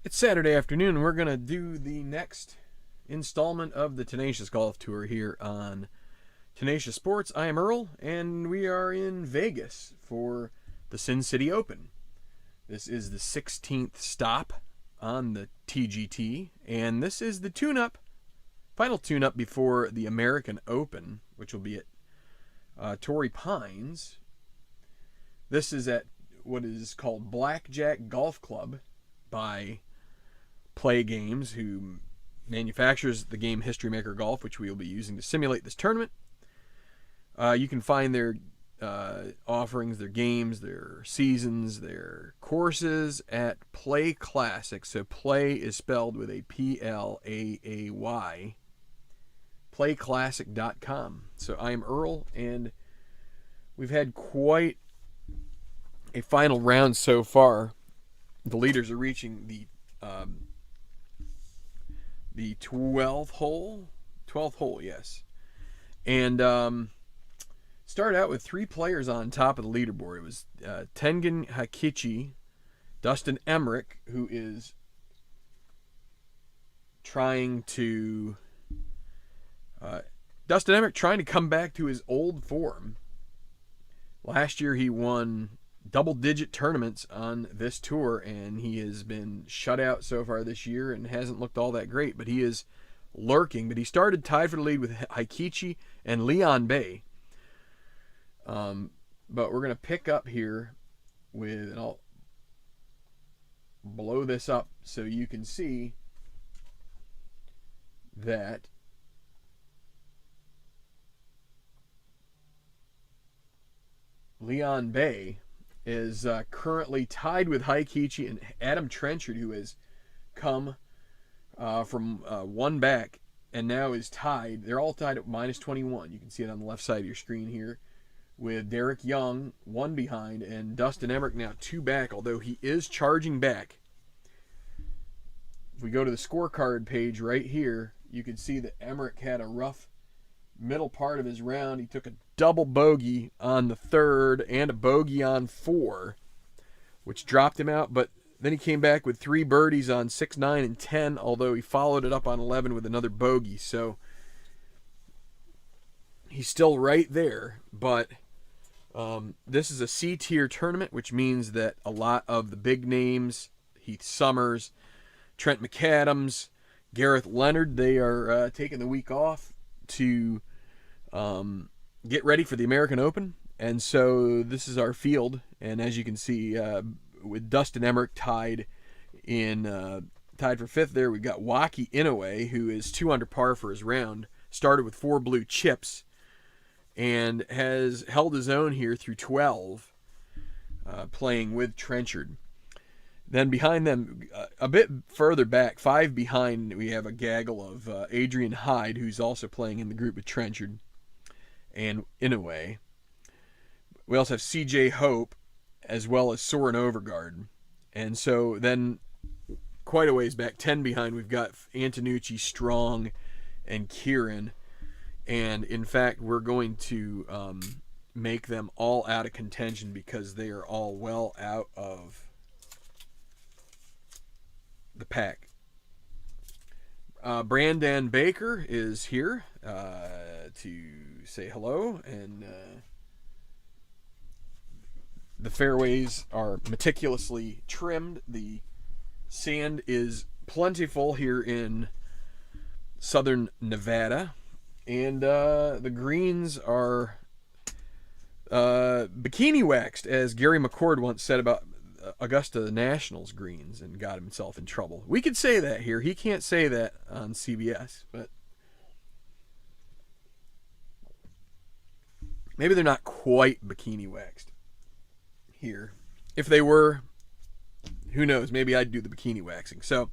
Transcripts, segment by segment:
It's Saturday afternoon, and we're going to do the next installment of the Tenacious Golf Tour here on Tenacious Sports. I am Earl, and we are in Vegas for the Sin City Open. This is the 16th stop on the TGT, and this is the final tune-up before the American Open, which will be at Torrey Pines. This is at what is called Blackjack Golf Club by Play Games, who manufactures the game History Maker Golf, which we will be using to simulate this tournament. You can find their offerings, their games, their seasons, their courses at Play Classic. So Play is spelled with a Plaay, playclassic.com. So I am Earl, and we've had quite a final round so far. The leaders are reaching the 12th hole. 12th hole, yes. And started out with three players on top of the leaderboard. It was Tengen Hakichi, Dustin Emmerich, who is trying to come back to his old form. Last year he won double-digit tournaments on this tour, and he has been shut out so far this year and hasn't looked all that great, but he is lurking. But he started tied for the lead with Haikichi and Leon Bay. But we're going to pick up here with, and I'll blow this up so you can see that Leon Bay is currently tied with Haikichi and Adam Trenchard, who has come from one back and now is tied. They're all tied at minus 21. You can see it on the left side of your screen here, with Derek Young one behind and Dustin Emrick now two back, although he is charging back. If we go to the scorecard page right here, you can see that Emrick had a rough middle part of his round. He took a double bogey on the third and a bogey on four, which dropped him out, but then he came back with three birdies on 6, 9, and 10, although he followed it up on 11 with another bogey. So he's still right there, but this is a C-tier tournament, which means that a lot of the big names, Heath Summers, Trent McAdams, Gareth Leonard, they are taking the week off to get ready for the American Open. And so this is our field, and as you can see, with Dustin Emmerich tied for fifth there, we've got Waki Inoue, who is 2 under par for his round, started with 4 blue chips, and has held his own here through 12, playing with Trenchard. Then behind them, a bit further back, 5 behind, we have a gaggle of Adrian Hyde, who's also playing in the group with Trenchard and Inoue. We also have CJ Hope, as well as Soren Overgaard. And so then, quite a ways back, 10 behind, we've got Antonucci, Strong, and Kieran. And in fact, we're going to make them all out of contention because they are all well out of the pack. Brandon Baker is here to say hello, and the fairways are meticulously trimmed. The sand is plentiful here in southern Nevada, and the greens are bikini waxed, as Gary McCord once said about Augusta National's greens, and got himself in trouble. We could say that here. He can't say that on CBS, but maybe they're not quite bikini waxed here. If they were, who knows? Maybe I'd do the bikini waxing. So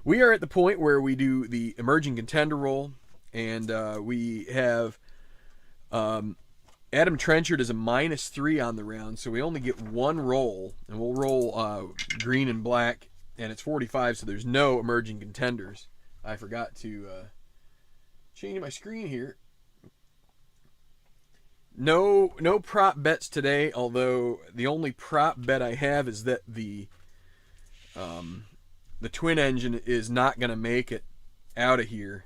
we are at the point where we do the emerging contender roll, and we have Adam Trenchard is a -3 on the round, so we only get one roll, and we'll roll green and black, and it's 45, so there's no emerging contenders. I forgot to change my screen here. No prop bets today, although the only prop bet I have is that the the twin engine is not going to make it out of here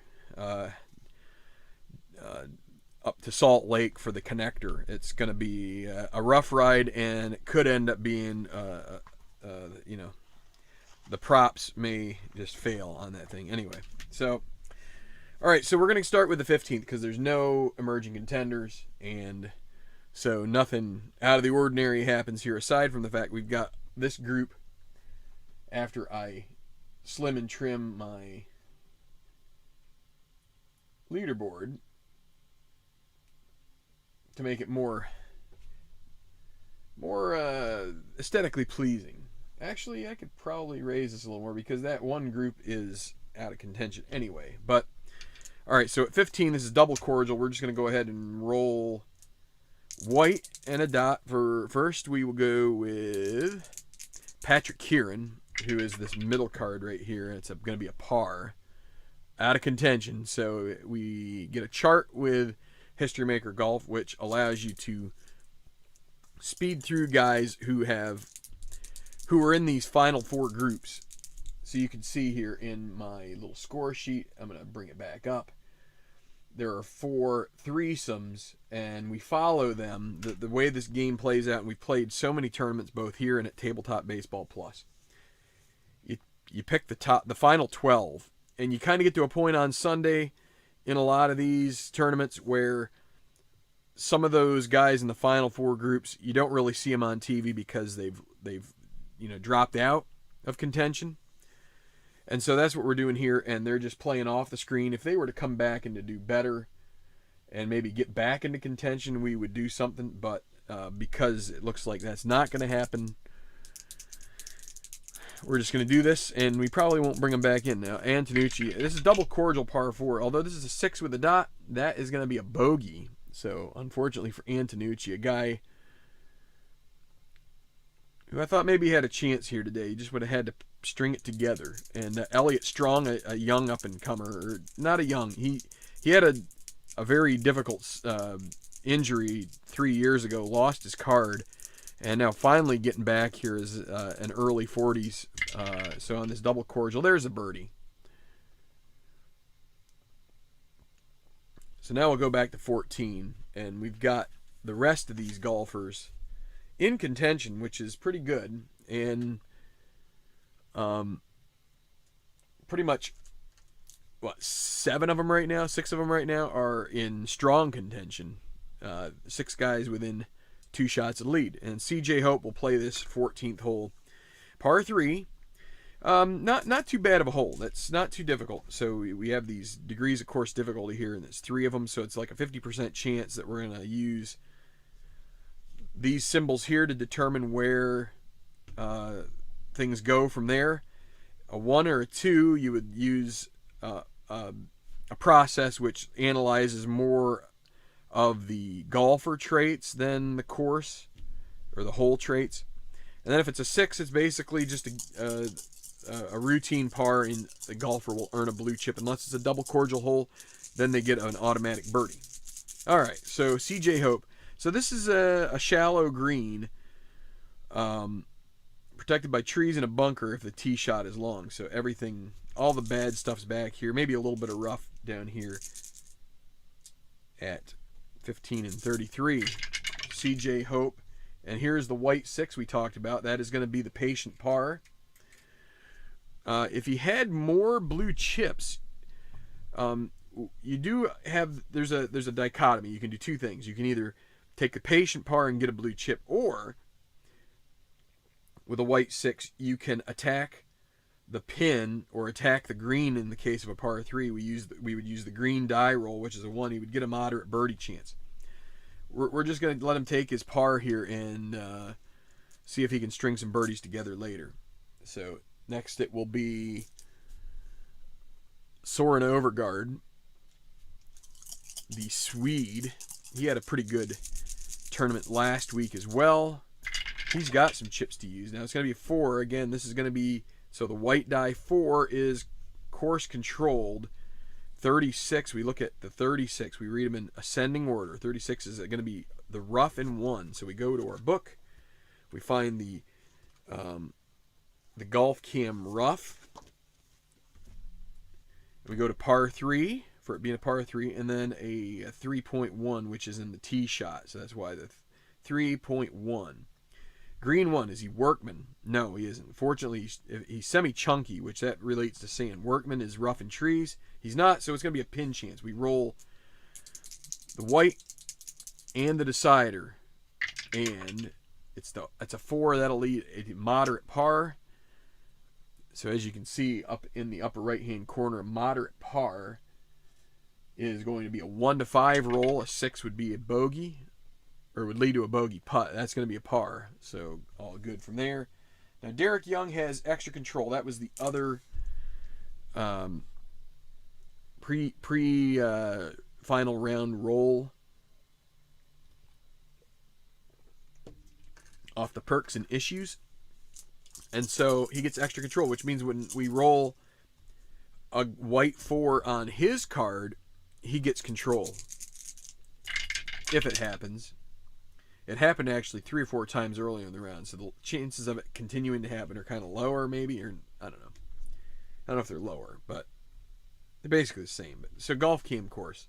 up to Salt Lake for the connector. It's going to be a rough ride, and it could end up being, you know, the props may just fail on that thing. Anyway, so, all right, so we're going to start with the 15th because there's no emerging contenders, and so nothing out of the ordinary happens here aside from the fact we've got this group after I slim and trim my leaderboard to make it more aesthetically pleasing. Actually, I could probably raise this a little more because that one group is out of contention anyway. But, all right, so at 15, this is double cordial. We're just going to go ahead and roll white and a dot. For first, we will go with Patrick Kieran, who is this middle card right here. It's going to be a par. Out of contention. So we get a chart with History Maker Golf, which allows you to speed through guys who are in these final four groups. So you can see here in my little score sheet, I'm going to bring it back up. There are 4 threesomes, and we follow them. The way this game plays out, and we've played so many tournaments both here and at Tabletop Baseball Plus. You pick the final 12, and you kind of get to a point on Sunday in a lot of these tournaments where some of those guys in the final 4 groups, you don't really see them on TV because they've dropped out of contention. And so that's what we're doing here, and they're just playing off the screen. If they were to come back and to do better and maybe get back into contention, we would do something. But because it looks like that's not going to happen, we're just going to do this, and we probably won't bring them back in. Now, Antonucci, this is double cordial par 4. Although this is a 6 with a dot, that is going to be a bogey. So, unfortunately for Antonucci, a guy who I thought maybe had a chance here today. He just would have had to string it together. And Elliott Strong, a young up-and-comer, or not a young, he had a very difficult injury 3 years ago, lost his card, and now finally getting back here is an early 40s. So on this double cordial, there's a birdie. So now we'll go back to 14, and we've got the rest of these golfers in contention, which is pretty good. And pretty much, 7 of them right now, 6 of them right now are in strong contention. 6 guys within 2 shots of lead. And CJ Hope will play this 14th hole. Par 3. Not too bad of a hole. That's not too difficult. So we have these degrees of course difficulty here, and there's 3 of them, so it's like a 50% chance that we're going to use these symbols here to determine where things go from there. A 1 or a 2, you would use a process which analyzes more of the golfer traits than the course or the hole traits. And then if it's a 6, it's basically just a routine par, and the golfer will earn a blue chip. Unless it's a double cordial hole, then they get an automatic birdie. All right, so CJ Hope. So this is a shallow green, protected by trees and a bunker if the tee shot is long. So everything, all the bad stuff's back here. Maybe a little bit of rough down here at 15 and 33. CJ Hope. And here's the white 6 we talked about. That is going to be the patient par. If he had more blue chips, you do have, there's a dichotomy. You can do 2 things. You can either take the patient par and get a blue chip, or with a white 6, you can attack the pin or attack the green. In the case of a par 3, we would use the green die roll, which is a 1. He would get a moderate birdie chance. We're just going to let him take his par here and see if he can string some birdies together later. So next it will be Soren Overgaard, the Swede. He had a pretty good tournament last week as well. He's got some chips to use. Now it's going to be a 4. Again, this is going to be, so the white die 4 is course controlled. 36, we look at the 36. We read them in ascending order. 36 is going to be the rough in 1. So we go to our book. We find the Golf Cam rough. We go to par 3 for it being a par 3, and then a 3.1, which is in the tee shot. So that's why the 3.1. Green 1, is he workman? No, he isn't. Fortunately, he's semi-chunky, which that relates to sand. Workman is rough in trees. He's not, so it's going to be a pin chance. We roll the white and the decider, and it's a 4. That'll lead a moderate par. So as you can see up in the upper right-hand corner, a moderate par is going to be a 1 to 5 roll. A 6 would be a bogey, or would lead to a bogey putt. That's going to be a par. So all good from there. Now Derek Young has extra control. That was the other final round roll off the perks and issues. And so he gets extra control, which means when we roll a white 4 on his card, he gets control. If it happens. It happened actually 3 or 4 times early in the round, so the chances of it continuing to happen are kind of lower, maybe, or I don't know. I don't know if they're lower, but they're basically the same. So golf cam course.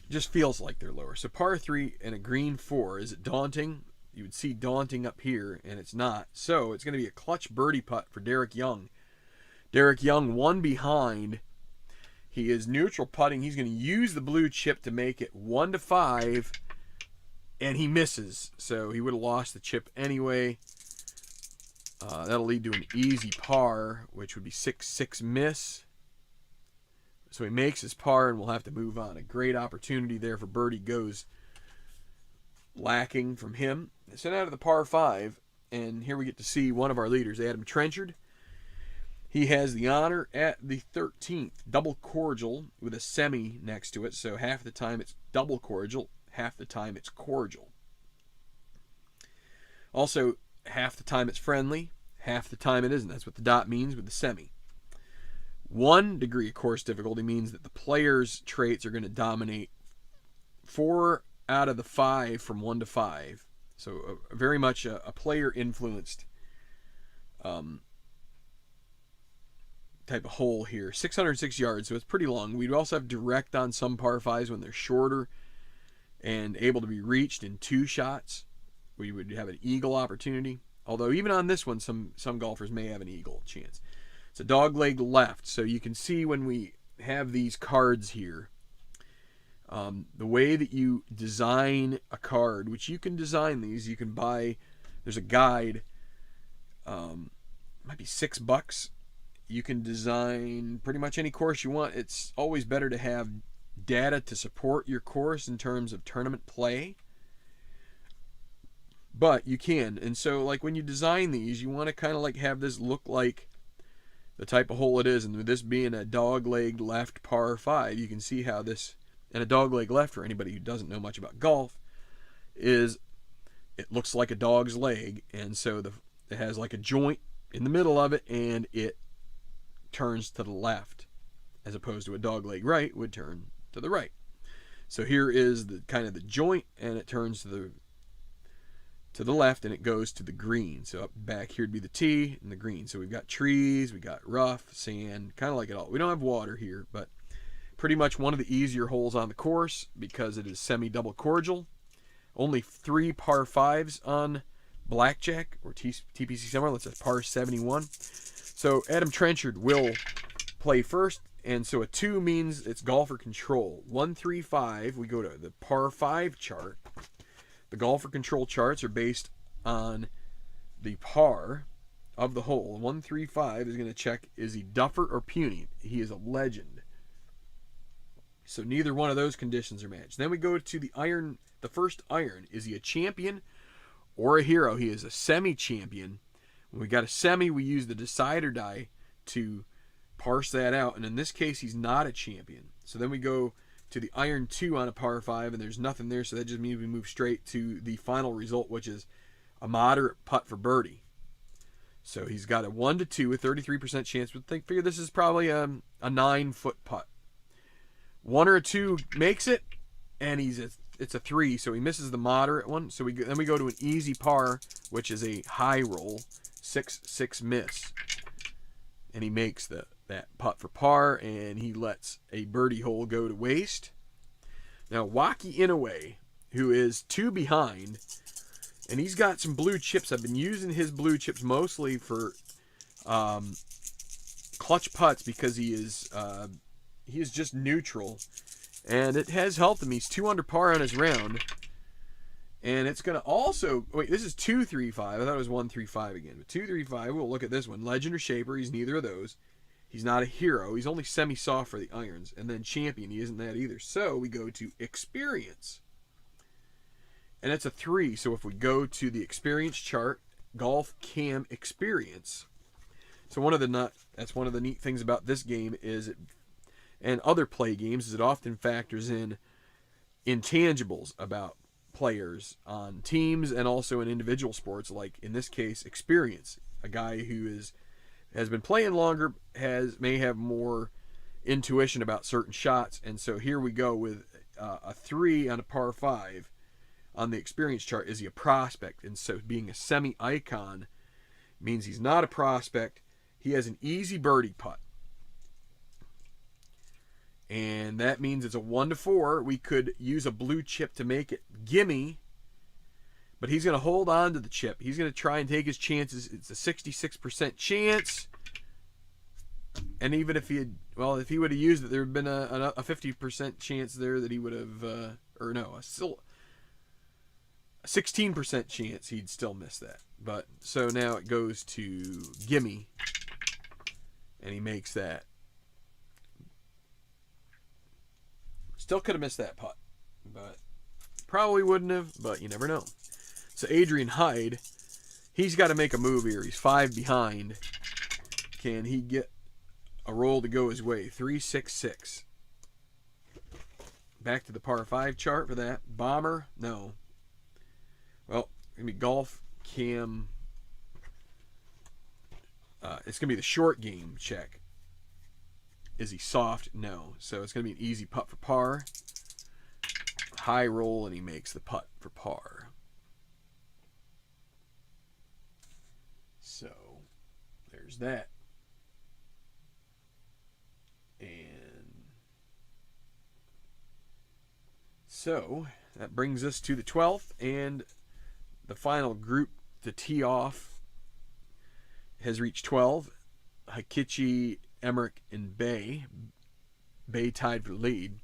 Just feels like they're lower. So par 3 and a green 4. Is it daunting? You would see daunting up here, and it's not. So it's going to be a clutch birdie putt for Derek Young. Derek Young, 1 behind. He is neutral putting. He's going to use the blue chip to make it 1 to 5, and he misses. So he would have lost the chip anyway. That'll lead to an easy par, which would be 6-6 miss. So he makes his par, and we'll have to move on. A great opportunity there for birdie goes lacking from him. So now to the par 5, and here we get to see one of our leaders, Adam Trenchard. He has the honor at the 13th. Double cordial with a semi next to it. So half the time it's double cordial, half the time it's cordial. Also, half the time it's friendly, half the time it isn't. That's what the dot means with the semi. 1 degree of course difficulty means that the player's traits are going to dominate 4 out of the 5 from 1 to 5. So very much a player-influenced type of hole here. 606 yards, so it's pretty long. We'd also have direct on some par 5s when they're shorter and able to be reached in 2 shots. We would have an eagle opportunity. Although even on this one, some golfers may have an eagle chance. It's a dog leg left, so you can see when we have these cards here, the way that you design a card, which you can design these, you can buy, there's a guide, might be $6. You can design pretty much any course you want. It's always better to have data to support your course in terms of tournament play. But you can. And so like when you design these, you want to kind of like have this look like the type of hole it is. And with this being a dog-legged left par 5, you can see how this, and a dog-leg left for anybody who doesn't know much about golf, is it looks like a dog's leg. And so it has like a joint in the middle of it, and it turns to the left, as opposed to a dog leg right would turn to the right. So here is the kind of the joint, and it turns to the left, and it goes to the green. So up back here would be the tee and the green. So we've got trees, we got rough, sand, kind of like it all. We don't have water here, but pretty much one of the easier holes on the course because it is semi-double cordial. Only 3 par 5s on blackjack or TPC somewhere. Let's say par 71. So Adam Trenchard will play first, and so a 2 means it's golfer control. 1, 3, 5, we go to the par 5 chart. The golfer control charts are based on the par of the hole. 1, 3, 5 is going to check, is he duffer or puny? He is a legend. So neither one of those conditions are matched. Then we go to the iron, the first iron. Is he a champion or a hero? He is a semi-champion. When we got a semi, we use the decider die to parse that out. And in this case, he's not a champion. So then we go to the iron 2 on a par 5, and there's nothing there. So that just means we move straight to the final result, which is a moderate putt for birdie. So he's got a 1 to 2, a 33% chance. But figure this is probably a 9-foot putt. 1 or a 2 makes it, and it's a 3, so he misses the moderate one. So then we go to an easy par, which is a high roll, 6-6 miss. and he makes that putt for par, and he lets a birdie hole go to waste. Now, Waki Inoue, who is 2 behind, and he's got some blue chips. I've been using his blue chips mostly for clutch putts because he is just neutral, and it has helped him. He's 2 under par on his round, and it's going to also wait. This is 2-3-5. I thought it was 1-3-5 again, but 2-3-5. We'll look at this one. Legend or Shaper. He's neither of those. He's not a hero. He's only semi-soft for the irons, and then Champion. He isn't that either. So we go to Experience, and it's a 3. So if we go to the Experience chart, Golf Cam Experience. So that's one of the neat things about this game is and other play games is it often factors in intangibles about players on teams and also in individual sports, like in this case experience. A guy who has been playing longer may have more intuition about certain shots, and so here we go with a 3 on a par 5 on the experience chart. Is he a prospect? And so being a semi-icon means he's not a prospect. He has an easy birdie putt, and that means it's a 1-4. We could use a blue chip to make it gimme, but he's going to hold on to the chip. He's going to try and take his chances. It's a 66% chance, and even if he would have used it, there would have been a 50% chance there that he would have, still a 16% chance he'd still miss that. But so now it goes to gimme, and he makes that. Still could have missed that putt, but probably wouldn't have, but you never know. So Adrian Hyde, he's got to make a move here. He's 5 behind. Can he get a roll to go his way? 3-6-6. Back to the par 5 chart for that. Bomber? No. Well, going to be Golf Cam. It's going to be the short game check. Is he soft? No. So it's going to be an easy putt for par. High roll, and he makes the putt for par. So there's that. And so that brings us to the 12th, and the final group to tee off has reached 12. Hikichi, Emmerich, and Bay. Bay tied for the lead.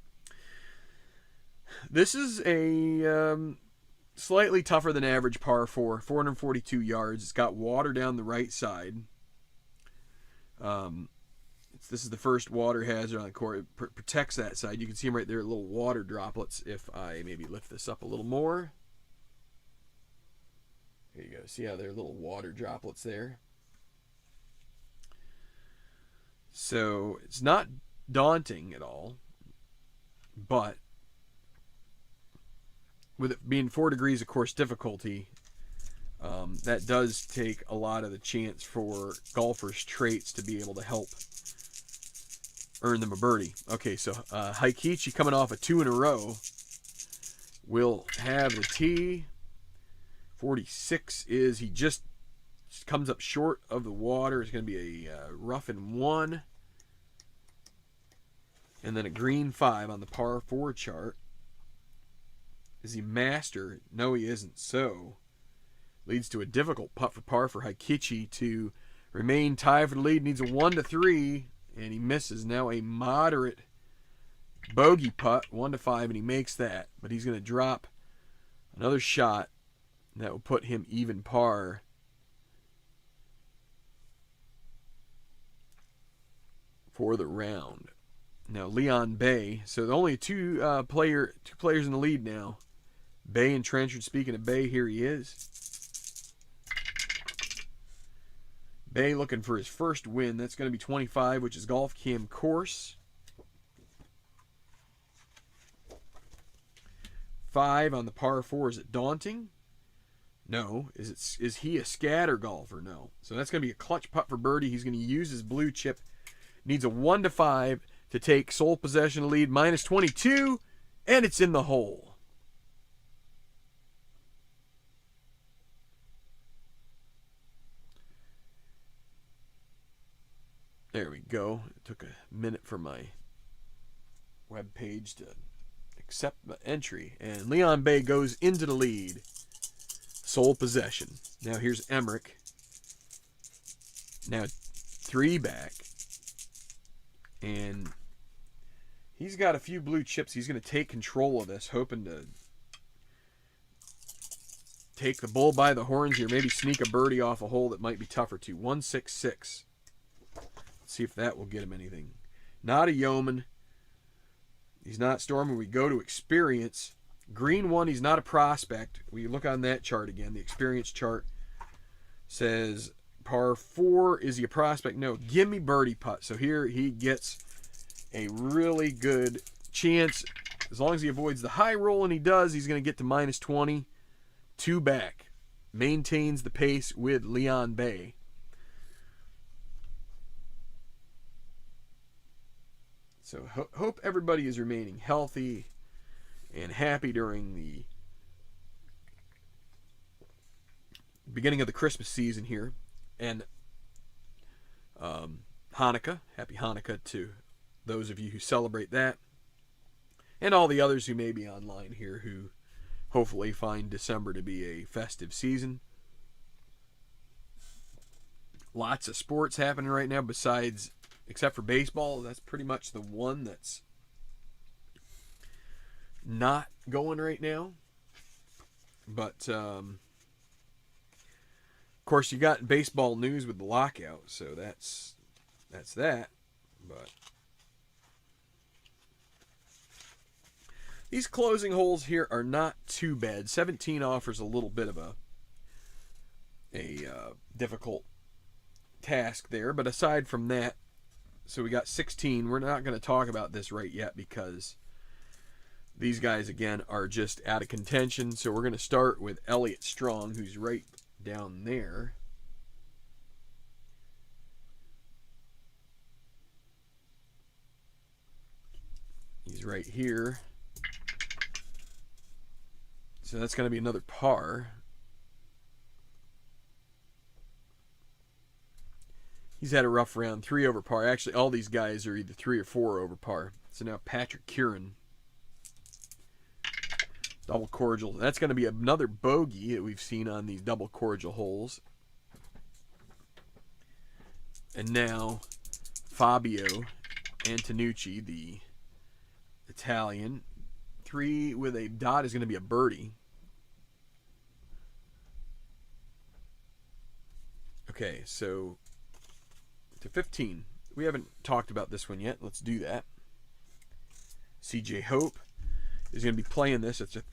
This is a slightly tougher than average par 4, 442 yards. It's got water down the right side. This is the first water hazard on the court. It protects that side. You can see them right there, little water droplets. If I maybe lift this up a little more. There you go. See how there are little water droplets there? So it's not daunting at all, but with it being 4 degrees of course difficulty, that does take a lot of the chance for golfers' traits to be able to help earn them a birdie. Okay, so Hikichi coming off a 2 in a row will have the tee. 46 is he just comes up short of the water. It's going to be a rough in 1. And then a green 5 on the par 4 chart. Is he master? No, he isn't. So, leads to a difficult putt for par for Hikichi to remain tied for the lead. Needs a 1-3, and he misses. Now a moderate bogey putt, 1-5, and he makes that. But he's going to drop another shot. That will put him even par. For the round. Now Leon Bay. So the only two players in the lead now. Bay and Trenchard. Speaking of Bay, here he is. Bay looking for his first win. That's going to be 25, which is Golf Cam course. 5 on the par 4. Is it daunting? No. Is he a scatter golfer? No. So that's going to be a clutch putt for birdie. He's going to use his blue chip. Needs a 1-5 to take sole possession of the lead. Minus 22, and it's in the hole. There we go. It took a minute for my web page to accept the entry. And Leon Bay goes into the lead. Sole possession. Now here's Emmerich. Now 3 back. And he's got a few blue chips. He's going to take control of this, hoping to take the bull by the horns here. Maybe sneak a birdie off a hole that might be tougher to. 166. Let's see if that will get him anything. Not a yeoman. He's not storming. We go to experience. Green 1, he's not a prospect. We look on that chart again. The experience chart says par 4. Is he a prospect? No. Give me birdie putt. So here he gets a really good chance. As long as he avoids the high roll, and he does, he's going to get to minus 20. 2 back. Maintains the pace with Leon Bay. So hope everybody is remaining healthy and happy during the beginning of the Christmas season here. And Hanukkah. Happy Hanukkah to those of you who celebrate that. And all the others who may be online here who hopefully find December to be a festive season. Lots of sports happening right now besides, except for baseball. That's pretty much the one that's not going right now. But, of course, you got baseball news with the lockout, so that's that. But these closing holes here are not too bad. 17 offers a little bit of a difficult task there. But aside from that, so we got 16. We're not going to talk about this right yet because these guys, again, are just out of contention. So we're going to start with Elliott Strong, who's right down there. He's right here. So that's going to be another par. He's had a rough round. 3 over par. Actually, all these guys are either 3 or 4 over par. So now Patrick Curran. Double cordial. That's going to be another bogey that we've seen on these double cordial holes. And now Fabio Antonucci, the Italian. 3 with a dot is going to be a birdie. Okay, so to 15. We haven't talked about this one yet. Let's do that. CJ Hope is going to be playing this. It's a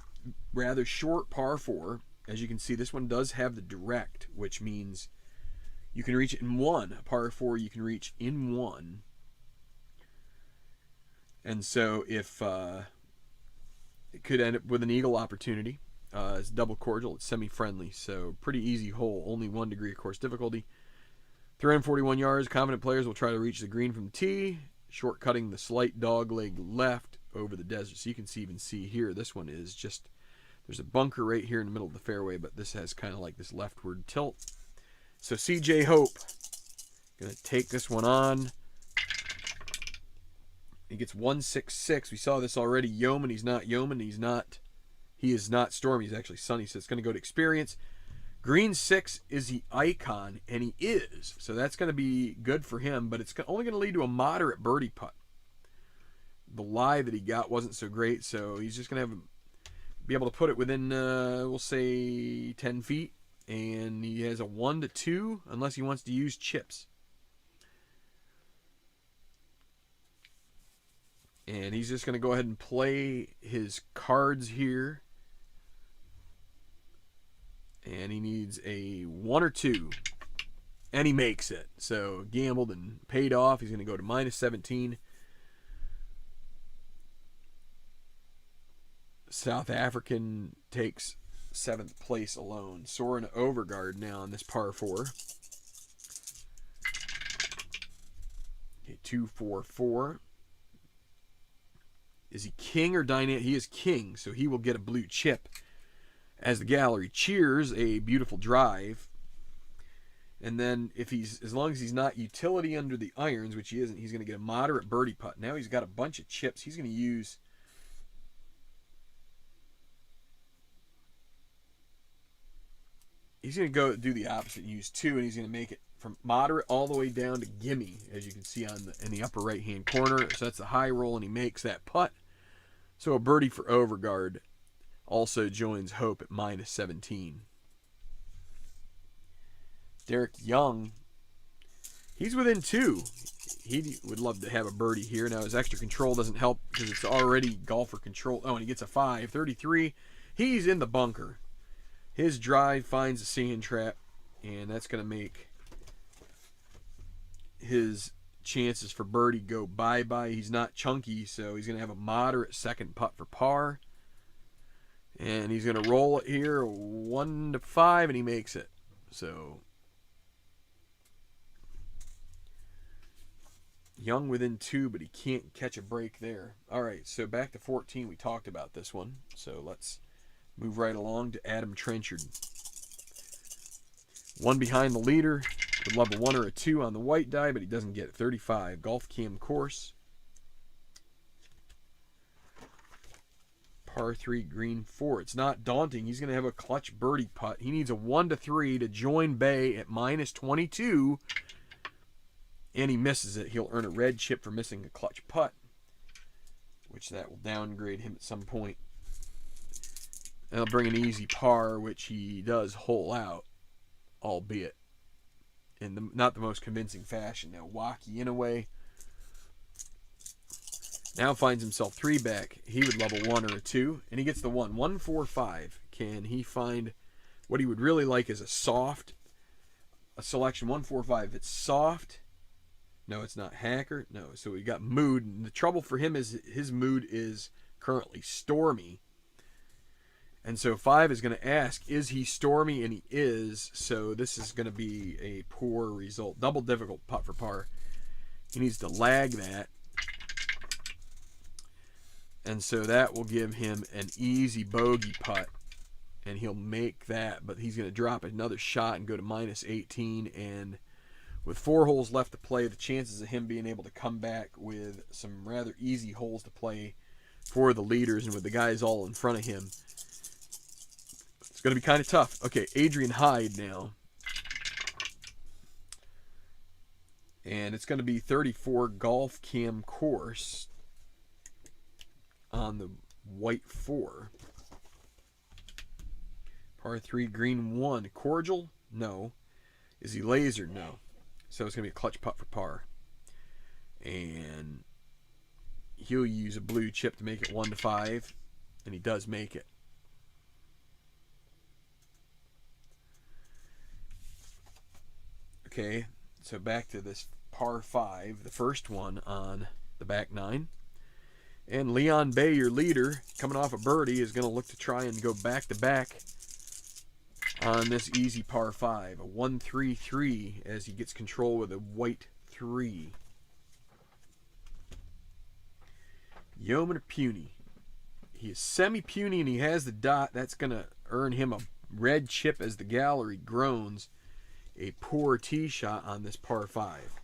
rather short par 4. As you can see, this one does have the direct, which means you can reach it in 1. A par 4 you can reach in 1. And so if it could end up with an eagle opportunity. It's double cordial. It's semi-friendly, so pretty easy hole. Only 1 degree of course difficulty. 341 yards. Confident players will try to reach the green from the tee, shortcutting the slight dogleg left over the desert. So you can even see here, this one is just, there's a bunker right here in the middle of the fairway, but this has kind of like this leftward tilt. So CJ Hope going to take this one on. He gets 166. We saw this already. Yeoman, he's not Yeoman. He is not Stormy. He's actually Sunny. So it's going to go to experience. Green 6 is the icon, and he is. So that's going to be good for him, but it's only going to lead to a moderate birdie putt. The lie that he got wasn't so great, so he's just going to be able to put it within, we'll say, 10 feet. And he has a 1 to 2, unless he wants to use chips. And he's just going to go ahead and play his cards here. And he needs a 1 or 2. And he makes it. So gambled and paid off. He's going to go to minus 17. South African takes 7th place alone. Soren Overgaard now on this par 4. Okay, 2-4-4. Is he king or dynamic? He is king, so he will get a blue chip. As the gallery cheers, a beautiful drive. And then as long as he's not utility under the irons, which he isn't, he's going to get a moderate birdie putt. Now he's got a bunch of chips. He's going to use he's going to go do the opposite, use 2, and he's going to make it from moderate all the way down to gimme, as you can see in the upper right-hand corner. So that's the high roll, and he makes that putt. So a birdie for Overgaard also joins Hope at -17. Derek Young, he's within 2. He would love to have a birdie here. Now his extra control doesn't help because it's already golfer control. Oh, and he gets a 5. 33. He's in the bunker. His drive finds a sand trap, and that's going to make his chances for birdie go bye-bye. He's not chunky, so he's going to have a moderate second putt for par. And he's going to roll it here 1 to 5, and he makes it. So Young within 2, but he can't catch a break there. All right, so back to 14. We talked about this one. So let's move right along to Adam Trenchard. 1 behind the leader. Would love a 1 or a 2 on the white die, but he doesn't get it. 35. Golf Cam course. Par 3, green 4. It's not daunting. He's going to have a clutch birdie putt. He needs a 1 to 3 to join Bay at -22. And he misses it. He'll earn a red chip for missing a clutch putt, which that will downgrade him at some point. And he'll bring an easy par, which he does hole out, albeit in not the most convincing fashion. Now, Waukee Inouye now finds himself 3 back. He would love a 1 or a 2, and he gets the 1. 1, 4, 5. Can he find what he would really like is a selection? 1, 4, 5. It's soft. No, it's not hacker. No, so we got mood. And the trouble for him is his mood is currently stormy. And so 5 is going to ask, is he stormy? And he is. So this is going to be a poor result. Double difficult putt for par. He needs to lag that. And so that will give him an easy bogey putt. And he'll make that. But he's going to drop another shot and go to -18. And with 4 holes left to play, the chances of him being able to come back with some rather easy holes to play for the leaders and with the guys all in front of him, it's going to be kind of tough. Okay, Adrian Hyde now. And it's going to be 34 Golf Cam course on the white 4. Par 3, green 1. Cordial? No. Is he laser? No. So it's going to be a clutch putt for par. And he'll use a blue chip to make it 1 to 5. And he does make it. Okay, so back to this par 5, the first one on the back 9. And Leon Bay, your leader, coming off a birdie, is going to look to try and go back-to-back on this easy par 5. A 1-3-3 as he gets control with a white 3. Yeoman or puny? He is semi-puny and he has the dot. That's going to earn him a red chip as the gallery groans. A poor tee shot on this par 5.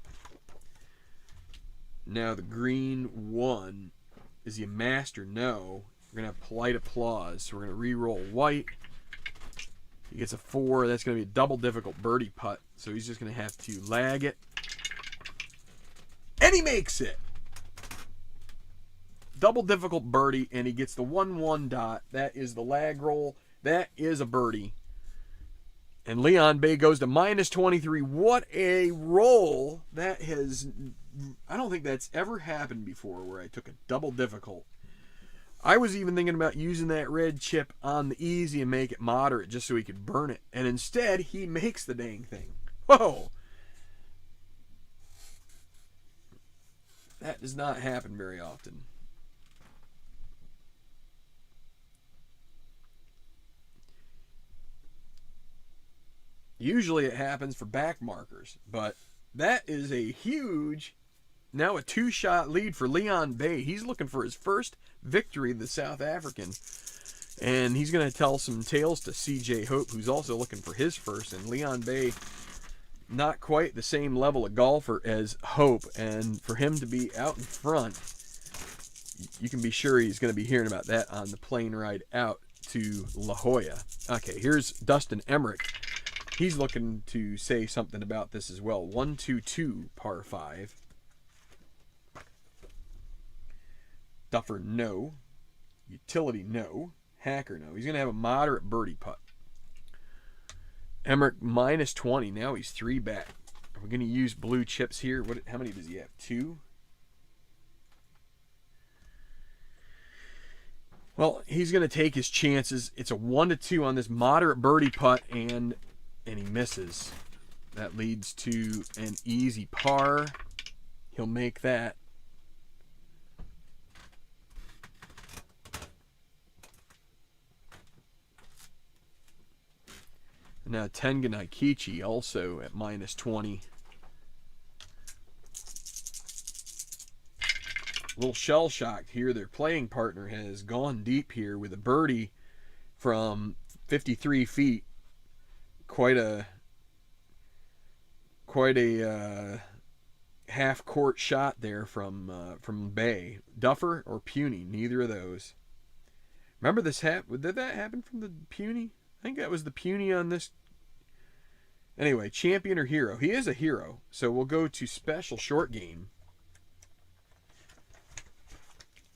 Now the green 1. Is he a master? No. We're going to have polite applause. So we're going to re-roll white. He gets a 4. That's going to be a double difficult birdie putt. So he's just going to have to lag it. And he makes it. Double difficult birdie, and he gets the 1-1 dot. That is the lag roll. That is a birdie. And Leon Bay goes to -23. What a roll. That has... I don't think that's ever happened before where I took a double difficult. I was even thinking about using that red chip on the easy and make it moderate just so he could burn it. And instead, he makes the dang thing. Whoa! That does not happen very often. Usually it happens for back markers, but that is a huge, now a 2-shot lead for Leon Bay. He's looking for his first victory, the South African, and he's going to tell some tales to CJ Hope, who's also looking for his first. And Leon Bay not quite the same level of golfer as Hope, and for him to be out in front, you can be sure he's going to be hearing about that on the plane ride out to La Jolla. Okay, here's Dustin Emmerich. He's looking to say something about this as well. 1-2-2 par 5. Duffer, no. Utility, no. Hacker, no. He's going to have a moderate birdie putt. Emmerich minus 20. Now he's 3 back. Are we going to use blue chips here? How many does he have? 2? Well, he's going to take his chances. It's a 1-2 on this moderate birdie putt, and he misses. That leads to an easy par. He'll make that. Now Tenga Naikichi also at minus 20. A little shell-shocked here. Their playing partner has gone deep here with a birdie from 53 feet. Quite a half-court shot there from Bay. Duffer or Puny, neither of those. Remember this did that happen from the Puny? I think that was the Puny on this. Anyway, champion or hero? He is a hero, so we'll go to special short game.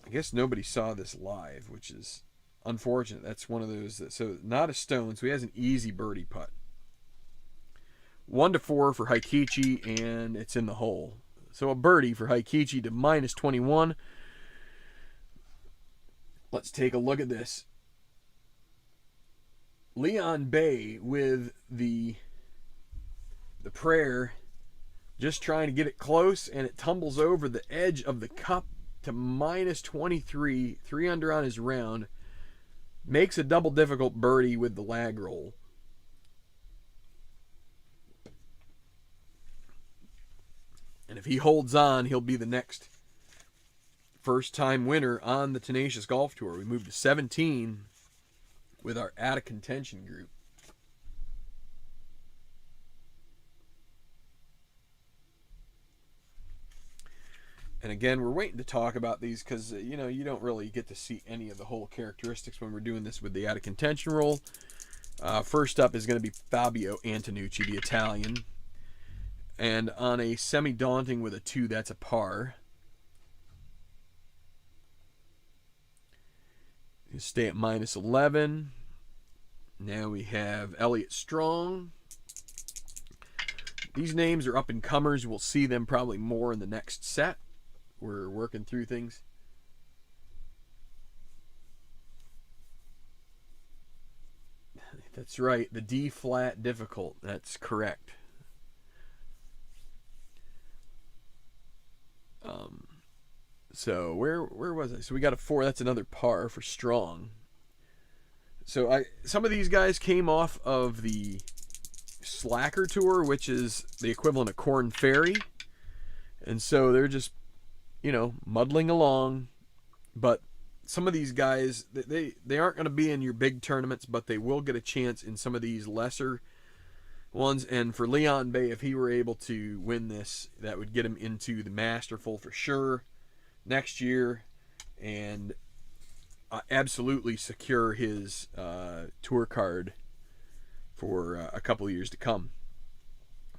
I guess nobody saw this live, which is unfortunate. That's one of those. So not a stone, so he has an easy birdie putt. 1-4 for Heikichi, and it's in the hole. So a birdie for Heikichi to minus 21. Let's take a look at this. Leon Bay with the prayer, just trying to get it close, and it tumbles over the edge of the cup to minus 23, 3 under on his round. Makes a double difficult birdie with the lag roll. And if he holds on, he'll be the next first-time winner on the Tenacious Golf Tour. We move to 17 with our out of contention group. And again, we're waiting to talk about these because, you don't really get to see any of the whole characteristics when we're doing this with the out of contention roll. First up is going to be Fabio Antonucci, the Italian. And on a semi-daunting with a 2, that's a par. You stay at minus 11. Now we have Elliott Strong. These names are up-and-comers. We'll see them probably more in the next set. We're working through things. That's right, the D flat difficult. That's correct. So where was I? So we got a 4. That's another par for Strong. So some of these guys came off of the Slacker Tour, which is the equivalent of Korn Ferry, and so they're just muddling along. But some of these guys, they aren't going to be in your big tournaments, but they will get a chance in some of these lesser ones. And for Leon Bay, if he were able to win this, that would get him into the Masterful for sure next year, and absolutely secure his tour card for a couple of years to come.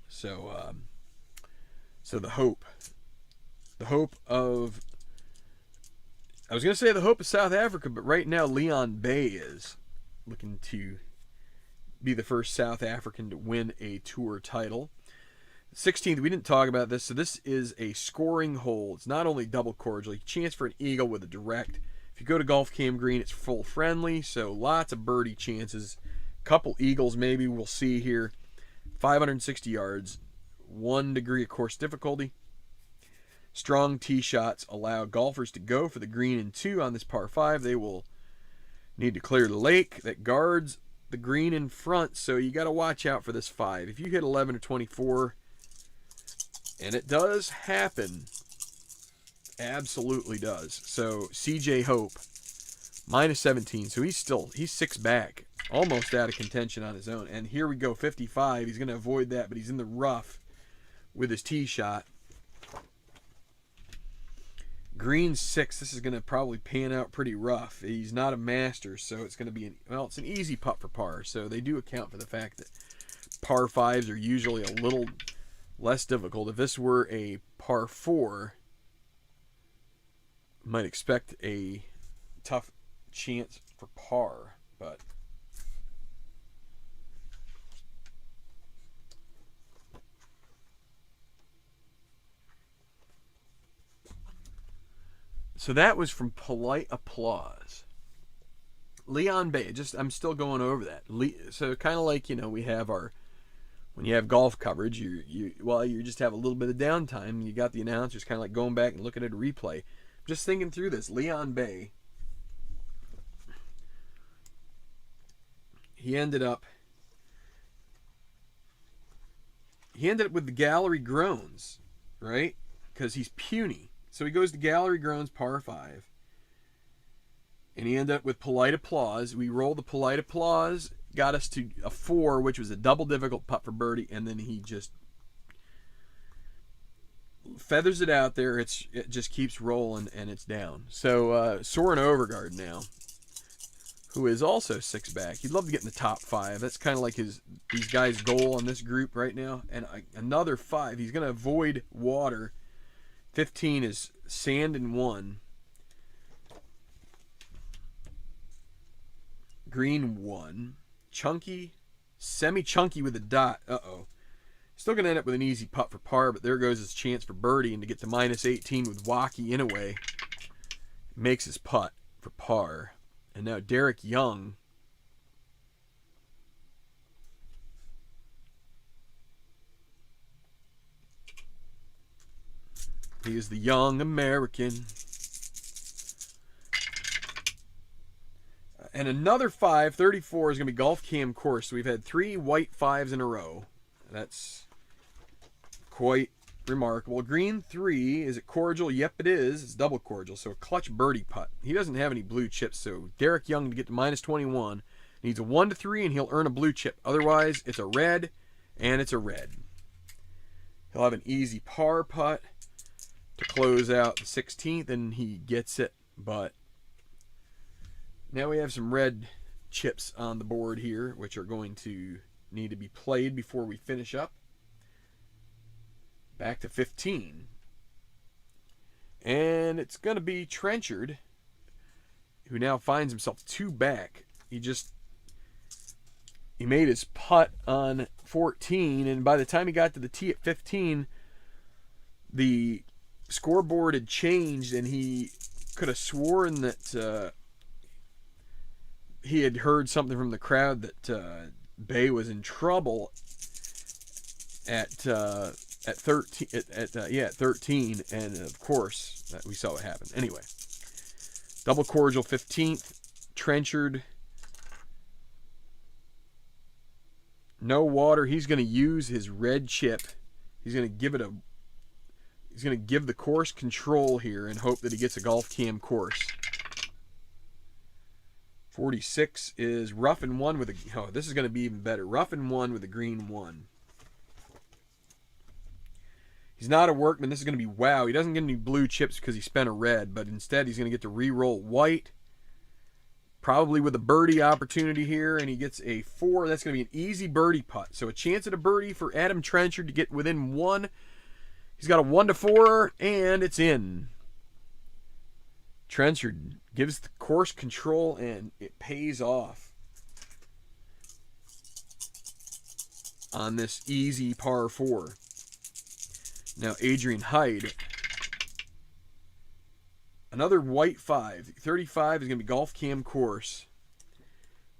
So the hope of, I was going to say the hope of South Africa, but right now Leon Bay is looking to be the first South African to win a tour title. 16th, we didn't talk about this, so this is a scoring hole. It's not only double cordial, you chance for an eagle with a direct. If you go to Golf Cam Green, it's full friendly, so lots of birdie chances. Couple eagles maybe we'll see here. 560 yards, 1 degree of course difficulty. Strong tee shots allow golfers to go for the green in 2 on this par 5. They will need to clear the lake that guards the green in front, so you got to watch out for this 5. If you hit 11 or 24, and it does happen, absolutely does. So CJ Hope Minus 17. So he's 6 back. Almost out of contention on his own. And here we go, 55. He's going to avoid that, but he's in the rough with his tee shot. Green 6. This is going to probably pan out pretty rough. He's not a master, so it's going to be it's an easy putt for par. So they do account for the fact that par 5s are usually a little less difficult. If this were a par 4, might expect a tough chance for par, but so that was from Polite Applause. Leon Bay, I'm still going over that. So kind of like, we have when you have golf coverage, you just have a little bit of downtime. You got the announcers kind of like going back and looking at a replay. Just thinking through this, Leon Bay, he ended up with the Gallery Groans, right? Because he's puny. So he goes to Gallery Groans par 5. And he ended up with Polite Applause. We rolled the Polite Applause, got us to a 4, which was a double difficult putt for birdie, and then he just feathers it out there. It just keeps rolling, and it's down. So Soren Overgaard now, who is also 6 back. He'd love to get in the top 5. That's kind of like these guys' goal on this group right now. And another 5. He's going to avoid water. 15 is sand and 1. Green 1. Chunky. Semi-chunky with a dot. Uh-oh. Still going to end up with an easy putt for par, but there goes his chance for birdie, and to get to minus 18 with Waukee in a way. Makes his putt for par. And now Derek Young. He is the young American. And another 5, 34 is going to be Golf Cam Course. So we've had 3 white 5s in a row. That's quite remarkable. Green 3, is it cordial? Yep, it is. It's double cordial, so a clutch birdie putt. He doesn't have any blue chips, so Derek Young to get to minus 21 needs a 1 to 3, and he'll earn a blue chip. Otherwise, it's a red, and it's a red. He'll have an easy par putt to close out the 16th, and he gets it. But now we have some red chips on the board here, which are going to need to be played before we finish up. Back to 15. And it's going to be Trenchard, who now finds himself 2 back. He made his putt on 14, and by the time he got to the tee at 15, the scoreboard had changed, and he could have sworn that he had heard something from the crowd that Bay was in trouble at 13, at 13, and of course we saw what happened. Anyway, double cordial 15th, Trenchard, no water. He's going to use his red chip. He's going to give the course control here and hope that he gets a Golf Cam Course. 46 is rough and 1 with a, oh, this is going to be even better. Rough and 1 with a green 1. He's not a workman. This is going to be wow. He doesn't get any blue chips because he spent a red, but instead he's going to get to re-roll white. Probably with a birdie opportunity here, and he gets a 4. That's going to be an easy birdie putt. So a chance at a birdie for Adam Trenchard to get within 1. He's got a 1 to 4, and it's in. Trenchard gives the course control, and it pays off on this easy par 4. Now Adrian Hyde, another white 5. 35 is going to be Golf Cam Course,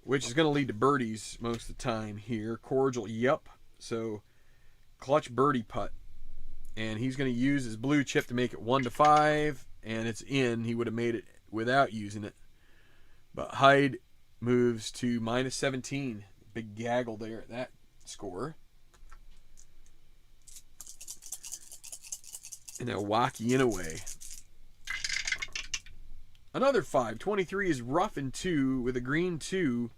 which is going to lead to birdies most of the time here. Cordial, yep. So clutch birdie putt. And he's going to use his blue chip to make it 1 to 5, and it's in. He would have made it without using it. But Hyde moves to minus 17. Big gaggle there at that score. And now Waukee in a way. Another 5. 23 is rough in 2 with a green 2.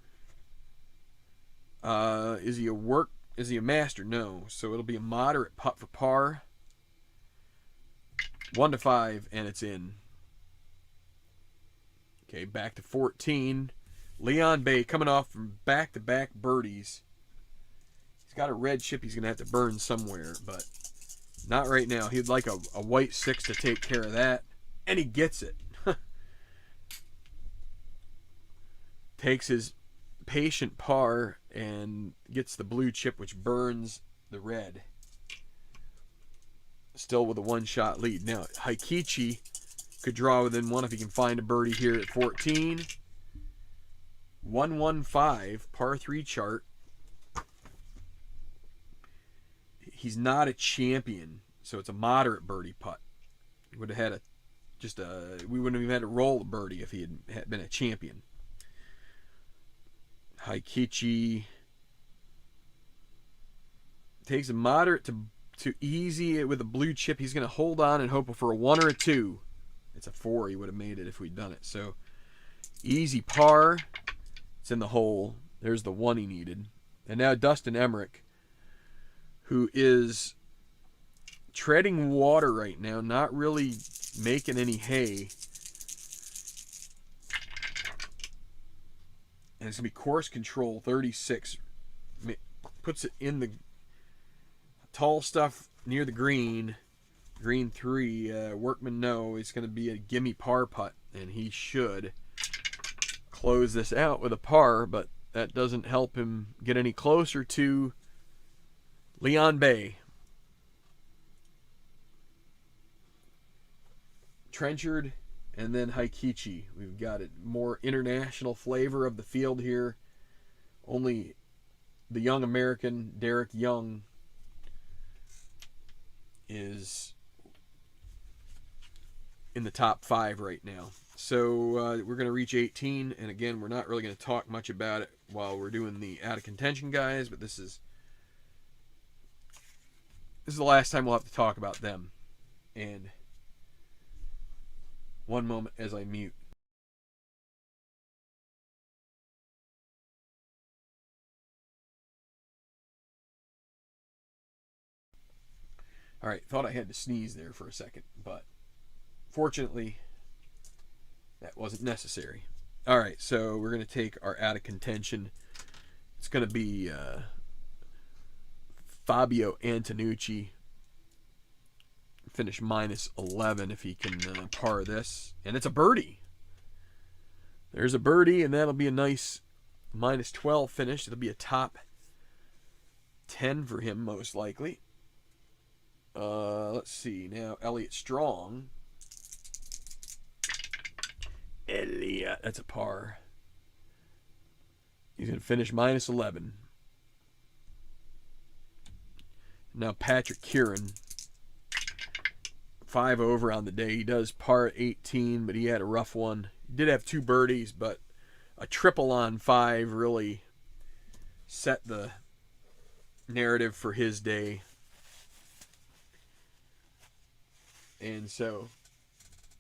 Is he a master? No. So it'll be a moderate putt for par. 1 to 5, and it's in. Okay, back to 14. Leon Bay coming off from back-to-back birdies. He's got a red chip he's going to have to burn somewhere, but not right now. He'd like a white 6 to take care of that, and he gets it. Takes his patient par and gets the blue chip, which burns the red. Still with a 1-shot lead. Now, Heikichi could draw within 1 if he can find a birdie here at 14. 115, par 3 chart. He's not a champion, so it's a moderate birdie putt. He would have had we wouldn't have even had to roll a birdie if he had been a champion. Heikichi takes a moderate to easy with a blue chip. He's going to hold on and hope for a 1 or a 2. It's a 4. He would have made it if we'd done it. So easy par. It's in the hole. There's the 1 he needed. And now Dustin Emmerich, who is treading water right now, not really making any hay. And it's going to be course control, 36. Puts it in the tall stuff near the green. Green 3. Workman, no. It's going to be a gimme par putt. And he should close this out with a par, but that doesn't help him get any closer to Leon Bay. Trenchard, and then Heikichi. We've got it. More international flavor of the field here. Only the young American, Derek Young, is in the top 5 right now. So we're going to reach 18, and again, we're not really going to talk much about it while we're doing the out of contention guys, but this is the last time we'll have to talk about them. And one moment as I mute. All right, thought I had to sneeze there for a second, but fortunately that wasn't necessary. All right, so we're going to take our out of contention. It's going to be Fabio Antonucci. Finish minus 11 if he can par this. And it's a birdie. There's a birdie, and that'll be a nice minus 12 finish. It'll be a top 10 for him, most likely. Let's see. Now, Elliott Strong. Elliott, that's a par. He's going to finish minus 11. Now, Patrick Kieran. 5 over on the day. He does par at 18, but he had a rough one. He did have 2 birdies, but a triple on 5 really set the narrative for his day. And so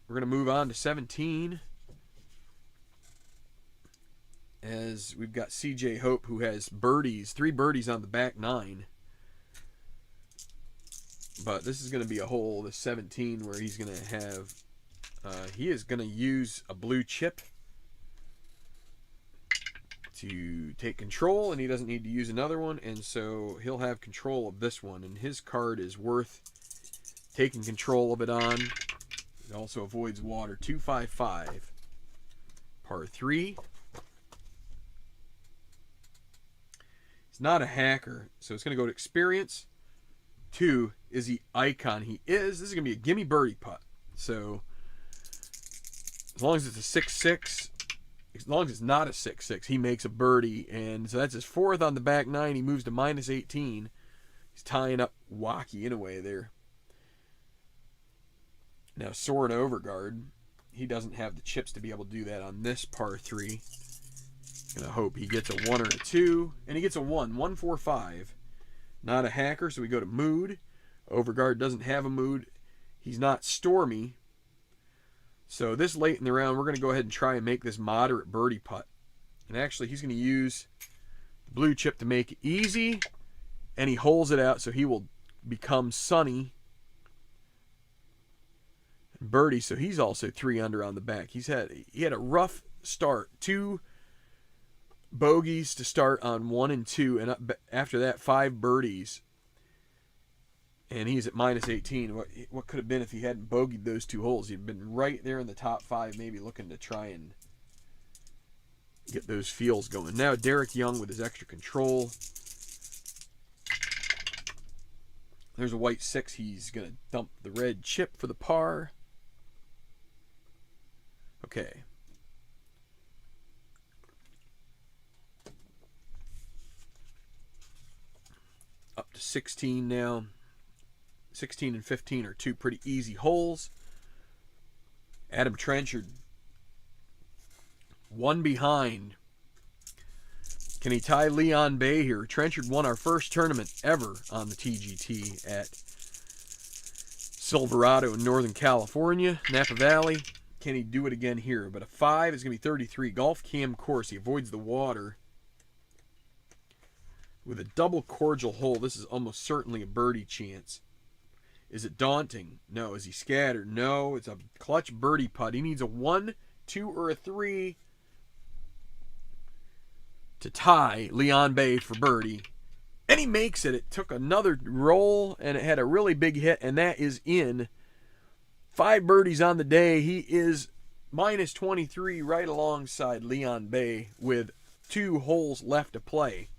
we're going to move on to 17. As we've got CJ Hope, who has birdies, 3 birdies on the back 9. But this is going to be a hole, the 17, where he's going to have, he is going to use a blue chip to take control, and he doesn't need to use another one, and so he'll have control of this one, and his card is worth taking control of it on. It also avoids water. 255, par 3. He's not a hacker, so it's going to go to experience. 2, is he icon? He is. This is going to be a gimme birdie putt. So as long as it's a 6-6, as long as it's not a 6-6, he makes a birdie. And so that's his 4th on the back 9. He moves to minus 18. He's tying up Waukee in a way there. Now Soren Overgaard, he doesn't have the chips to be able to do that on this par 3. Gonna hope he gets a 1 or a 2. And he gets a 1. 145. Not a hacker, so we go to mood. Overgaard doesn't have a mood. He's not stormy. So this late in the round, we're going to go ahead and try and make this moderate birdie putt. And actually, he's going to use the blue chip to make it easy, and he holes it out, so he will become sunny and birdie. So he's also 3 under on the back. He had a rough start, 2 bogeys to start on 1 and 2, and after that 5 birdies. And he's at minus 18. What could have been if he hadn't bogeyed those 2 holes? He'd been right there in the top 5, maybe looking to try and get those feels going. Now Derek Young with his extra control. There's a white 6. He's going to dump the red chip for the par. Okay. Up to 16 now. 16 and 15 are 2 pretty easy holes. Adam Trenchard, 1 behind. Can he tie Leon Bay here? Trenchard won our first tournament ever on the TGT at Silverado in Northern California, Napa Valley. Can he do it again here? But a 5 is going to be 33. Golf cam course. He avoids the water. With a double cordial hole, this is almost certainly a birdie chance. Is it daunting? No. Is he scattered? No. It's a clutch birdie putt. He needs a 1, 2, or a 3 to tie Leon Bay for birdie. And he makes it. It took another roll, and it had a really big hit, and that is in. 5 birdies on the day. He is minus 23 right alongside Leon Bay with 2 holes left to play.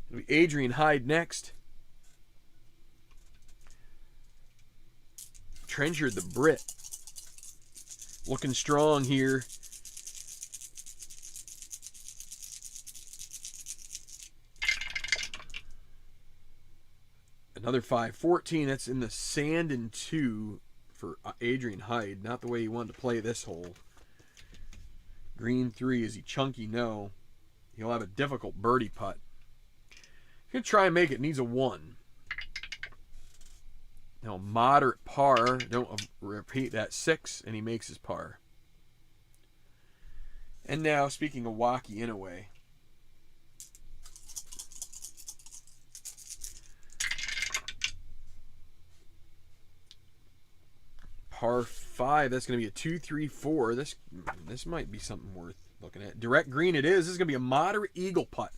It'll be Adrian Hyde next. Trenchard the Brit. Looking strong here. Another 5. 14. That's in the sand and 2 for Adrian Hyde. Not the way he wanted to play this hole. Green 3. Is he chunky? No. He'll have a difficult birdie putt. He's going to try and make it. Needs a 1. Now, moderate par. Don't repeat that. 6, and he makes his par. And now, speaking of Wacky Inouye, par 5. That's going to be a 2, 3, 4. This might be something worth looking at. Direct green it is. This is going to be a moderate eagle putt.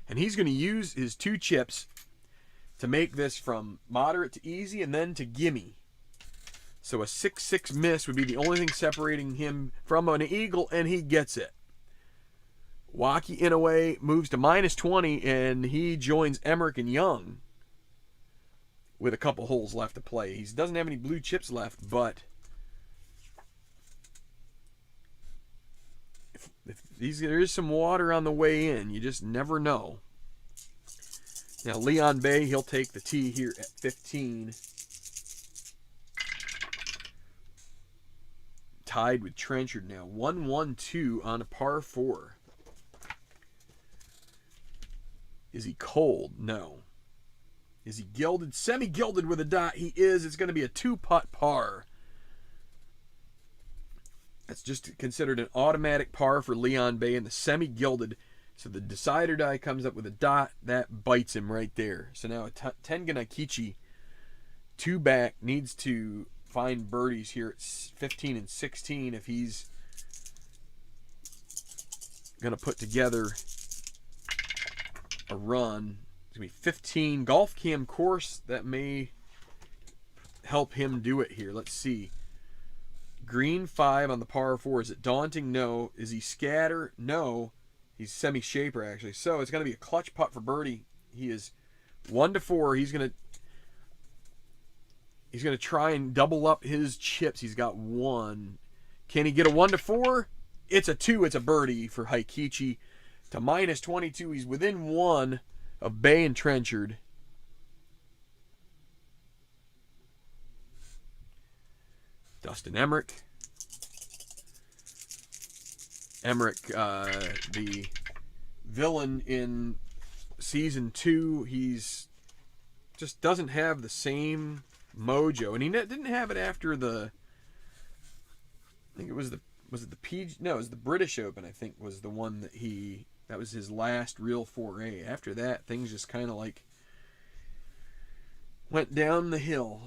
And he's going to use his 2 chips to make this from moderate to easy and then to gimme. So a 6-6 miss would be the only thing separating him from an eagle, and he gets it. Wacky Inouye moves to minus 20, and he joins Emmerich and Young with a couple holes left to play. He doesn't have any blue chips left, but if there is some water on the way in. You just never know. Now, Leon Bay, he'll take the tee here at 15. Tied with Trenchard now. 1-1-2 on a par 4. Is he cold? No. Is he gilded? Semi-gilded with a dot. He is. It's going to be a 2-putt par. That's just considered an automatic par for Leon Bay in the semi-gilded. So the decider die comes up with a dot. That bites him right there. So now Tengen Aikichi, 2 back, needs to find birdies here at 15 and 16 if he's going to put together a run. It's going to be 15. Golf cam course, that may help him do it here. Let's see. Green 5 on the par 4. Is it daunting? No. Is he scatter? No. He's semi-shaper, actually. So it's going to be a clutch putt for birdie. He is 1-4. He's going to try and double up his chips. He's got 1. Can he get a 1-4? It's a 2. It's a birdie for Aikichi. To minus 22. He's within 1 of Bay and Trenchard. Dustin Emmerich. Emmerich, the villain in season 2, he's just doesn't have the same mojo, and he didn't have it after the I think it was the PG, no, it was the British Open, I think, was the one that was his last real foray. After that, things just kind of like went down the hill.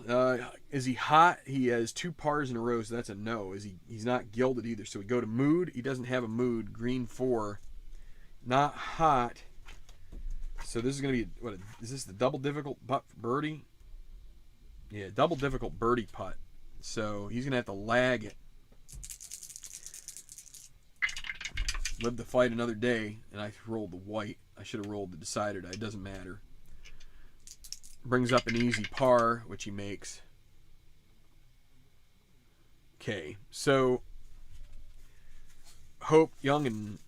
Is he hot? He has 2 pars in a row, so that's a no. He's not gilded either. So we go to mood. He doesn't have a mood. Green 4. Not hot. So this is going to be, what is this, the double difficult putt for birdie? Yeah, double difficult birdie putt. So he's going to have to lag it. Live to fight another day, and I rolled the white. I should have rolled the decider die. It doesn't matter. Brings up an easy par, which he makes. Okay, so Hope, Young, and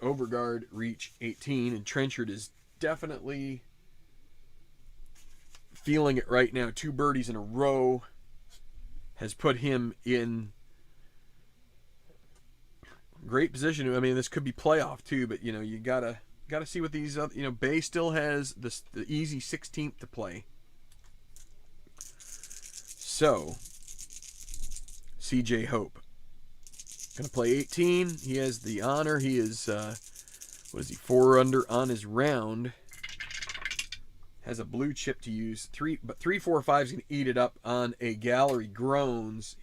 Overgaard reach 18, and Trenchard is definitely feeling it right now. 2 birdies in a row has put him in great position. I mean, this could be playoff too, but you gotta see what these other, Bay still has the easy 16th to play. So CJ Hope gonna play 18. He has the honor. He is 4 under on his round. Has a blue chip to use. 3, 4, 5 is gonna eat it up on a gallery groans.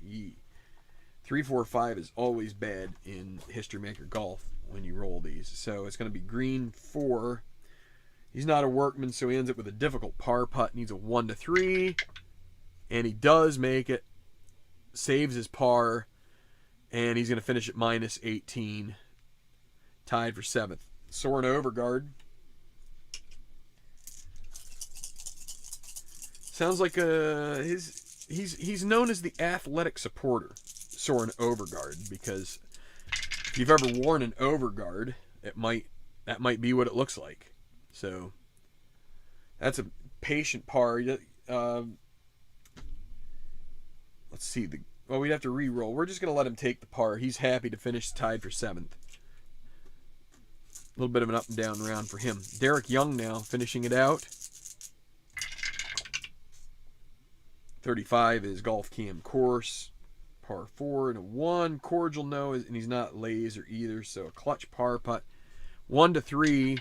3, 4, 5 is always bad in History Maker Golf when you roll these. So it's going to be green 4. He's not a workman, so he ends up with a difficult par putt. Needs a 1 to 3. And he does make it. Saves his par. And he's going to finish at minus 18. Tied for 7th. Soren Overgaard. Sounds like he's known as the athletic supporter. Soren Overgaard, because if you've ever worn an Overgaard, that might be what it looks like. So that's a patient par. Let's see, we'd have to re-roll. We're just going to let him take the par. He's happy to finish tied for 7th. A little bit of an up and down round for him. Derek Young now finishing it out. 35 is Golf Cam course. Par 4 and a 1. Cordial no, and he's not laser either, so a clutch par putt. 1 to 3.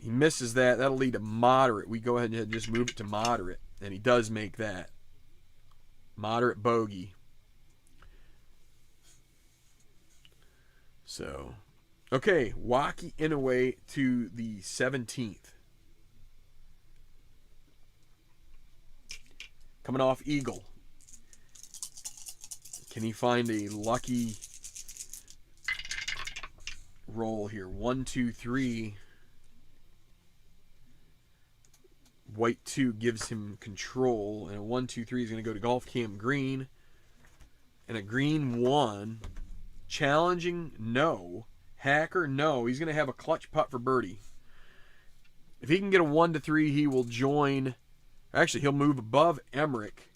He misses that. That'll lead to moderate. We go ahead and just move it to moderate, and he does make that. Moderate bogey. So, okay, Waukee Inoue to the 17th. Coming off eagle. Can he find a lucky roll here? 1, 2, 3. White 2 gives him control. And a 1, 2, 3 is going to go to Golf Cam green. And a green 1. Challenging, no. Hacker, no. He's going to have a clutch putt for birdie. If he can get a 1 to 3, he will join. Actually, he'll move above Emmerich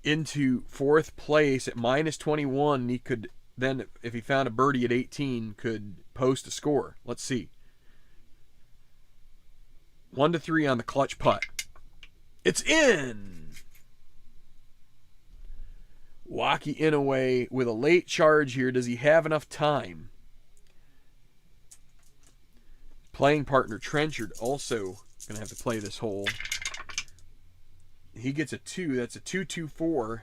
into 4th place at minus 21. He could then, if he found a birdie at 18, could post a score. Let's see. 1 to 3 on the clutch putt. It's in! Waukee Inoue with a late charge here. Does he have enough time? Playing partner Trenchard also going to have to play this hole. He gets a 2. That's a 2-2-4.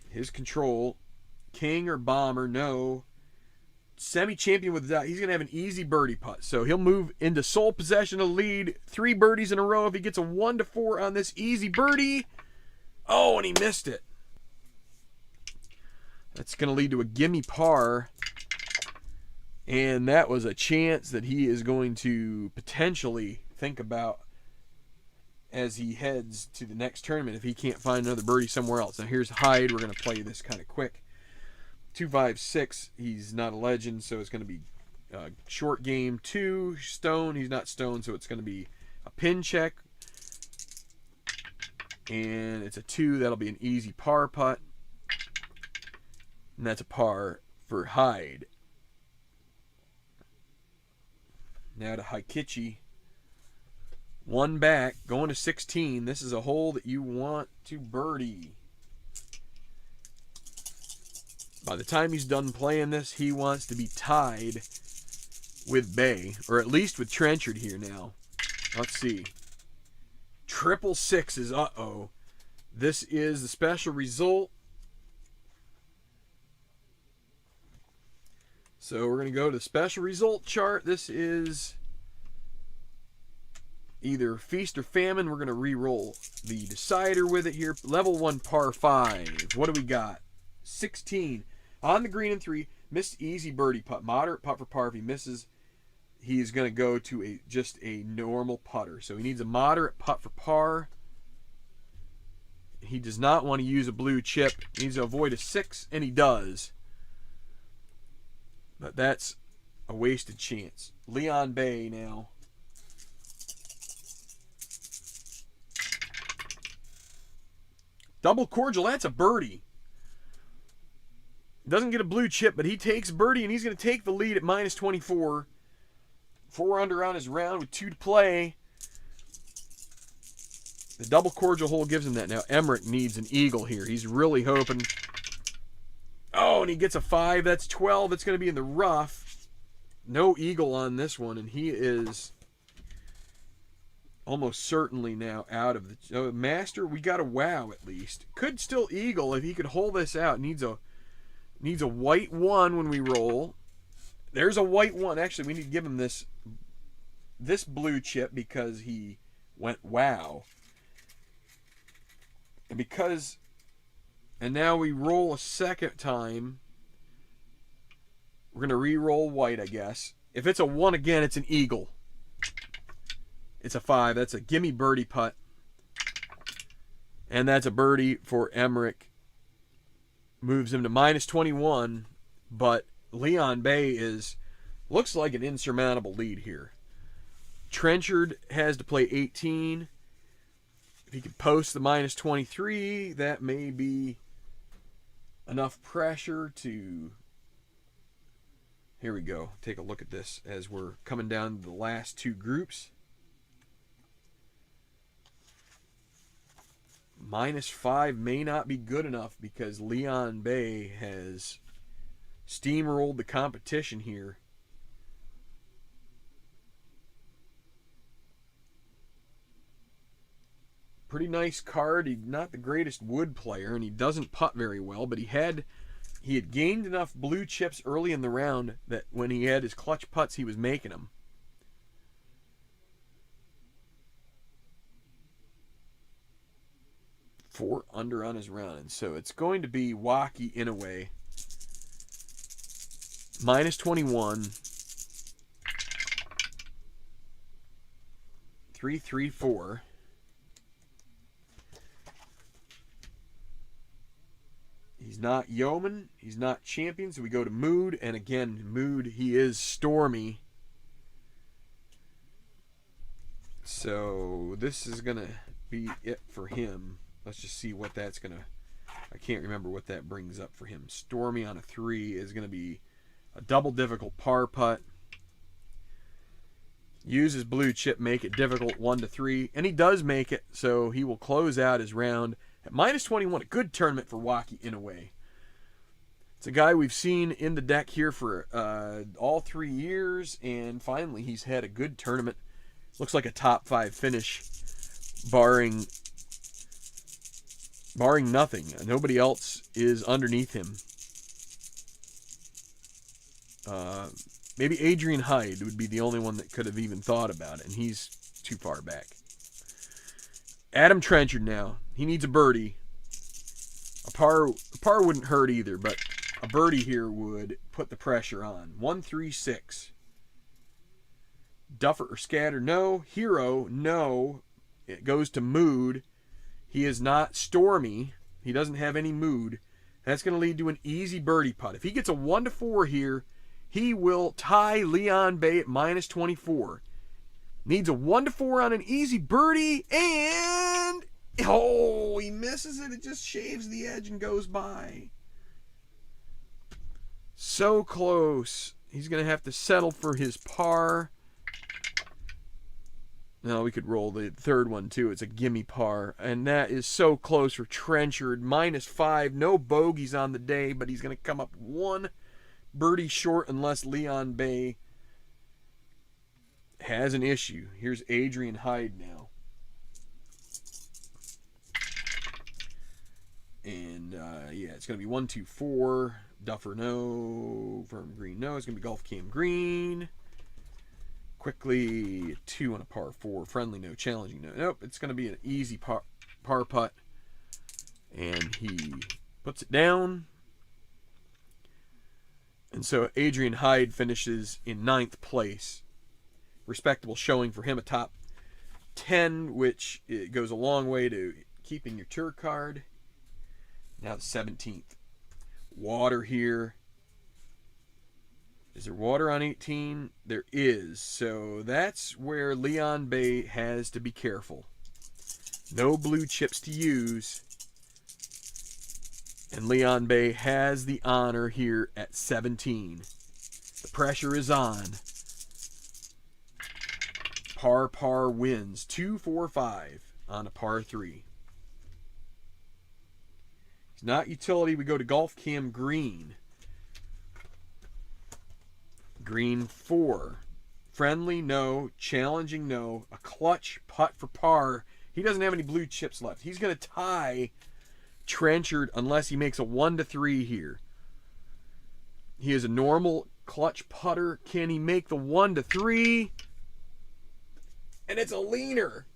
His control. King or bomber? No. Semi-champion with that. He's going to have an easy birdie putt. So he'll move into sole possession of the lead. 3 birdies in a row. If he gets a 1 to 4 on this easy birdie. Oh, and he missed it. That's going to lead to a gimme par. And that was a chance that he is going to potentially think about as he heads to the next tournament if he can't find another birdie somewhere else. Now here's Hyde. We're going to play this kind of quick. 2-5-6. He's not a legend, so it's going to be short game. 2 stone. He's not stone, so it's going to be a pin check. And it's a 2. That'll be an easy par putt. And that's a par for Hyde. Now to Haikichi. 1 back, going to 16. This is a hole that you want to birdie. By the time he's done playing this, he wants to be tied with Bay, or at least with Trenchard here now. Let's see. Triple sixes. Uh-oh. This is the special result. So we're going to go to the special result chart. This is either feast or famine. We're going to re-roll the decider with it here. Level 1 par 5. What do we got? 16. On the green and 3. Missed easy birdie putt. Moderate putt for par. If he misses, he's going to go to just a normal putter. So he needs a moderate putt for par. He does not want to use a blue chip. He needs to avoid a 6, and he does. But that's a wasted chance. Leon Bay now. Double cordial, that's a birdie. Doesn't get a blue chip, but he takes birdie, and he's going to take the lead at minus 24. 4 under on his round with 2 to play. The double cordial hole gives him that. Now Emmerich needs an eagle here. He's really hoping. Oh, and he gets a 5. That's 12. It's going to be in the rough. No eagle on this one, and he is almost certainly now out of the master. We got a wow at least. Could still eagle if he could hold this out. Needs a white 1 when we roll. There's a white 1. Actually, we need to give him this blue chip because he went wow. And now we roll a second time. We're going to re-roll white, I guess. If it's a 1 again, it's an eagle. It's a 5. That's a gimme birdie putt. And that's a birdie for Emmerich. Moves him to minus 21. But Leon Bay looks like an insurmountable lead here. Trenchard has to play 18. If he could post the minus 23, that may be enough pressure to... Here we go. Take a look at this as we're coming down to the last 2 groups. Minus 5 may not be good enough because Leon Bay has steamrolled the competition here. Pretty nice card. He's not the greatest wood player, and he doesn't putt very well, but he had gained enough blue chips early in the round that when he had his clutch putts, he was making them. Four under on his round, and so it's going to be Wacky in a way. Minus 21. 3-3-4. He's not Yeoman. He's not Champion. So we go to Mood. And again, Mood, he is Stormy. So this is going to be it for him. Let's just see what that's going to... I can't remember what that brings up for him. Stormy on a 3 is going to be a double difficult par putt. Use his blue chip, make it difficult 1-3. And he does make it, so he will close out his round at minus 21. A good tournament for Wacky in a way. It's a guy we've seen in the deck here for all 3 years, and finally he's had a good tournament. Looks like a top 5 finish, barring nothing. Nobody else is underneath him. Maybe Adrian Hyde would be the only one that could have even thought about it, and he's too far back. Adam Trenchard now. He needs a birdie. A par wouldn't hurt either, but a birdie here would put the pressure on. 1-3-6. Duffer or scatter, no. Hero, no. It goes to Mood. He is not Stormy. He doesn't have any Mood. That's going to lead to an easy birdie putt. If he gets a 1-4 here, he will tie Leon Bay at minus 24. Needs a 1-4 on an easy birdie, and oh, he misses it. It just shaves the edge and goes by. So close. He's going to have to settle for his par. No, we could roll the third one too. It's a gimme par. And that is so close for Trenchard. -5. No bogeys on the day, but he's going to come up one birdie short unless Leon Bay has an issue. Here's Adrian Hyde now. And yeah, it's going to be 1, 2, 4. Duffer, no. Firm green, no. It's going to be Golf Cam Green. Quickly, 2 on a par 4. Friendly, no. Challenging, no. Nope, it's going to be an easy par putt. And he puts it down. And so Adrian Hyde finishes in 9th place. Respectable showing for him, a top 10, which it goes a long way to keeping your tour card. Now the 17th. Water here. Is there water on 18? There is. So that's where Leon Bay has to be careful. No blue chips to use. And Leon Bay has the honor here at 17. The pressure is on. Par wins. 2, 4, 5 on a par 3. It's not utility. We go to Golf Cam Green. Green 4. Friendly, no. Challenging, no. A clutch putt for par. He doesn't have any blue chips left. He's going to tie Trenchard unless he makes a 1 to 3 here. He is a normal clutch putter. Can he make the 1 to 3? And it's a leaner.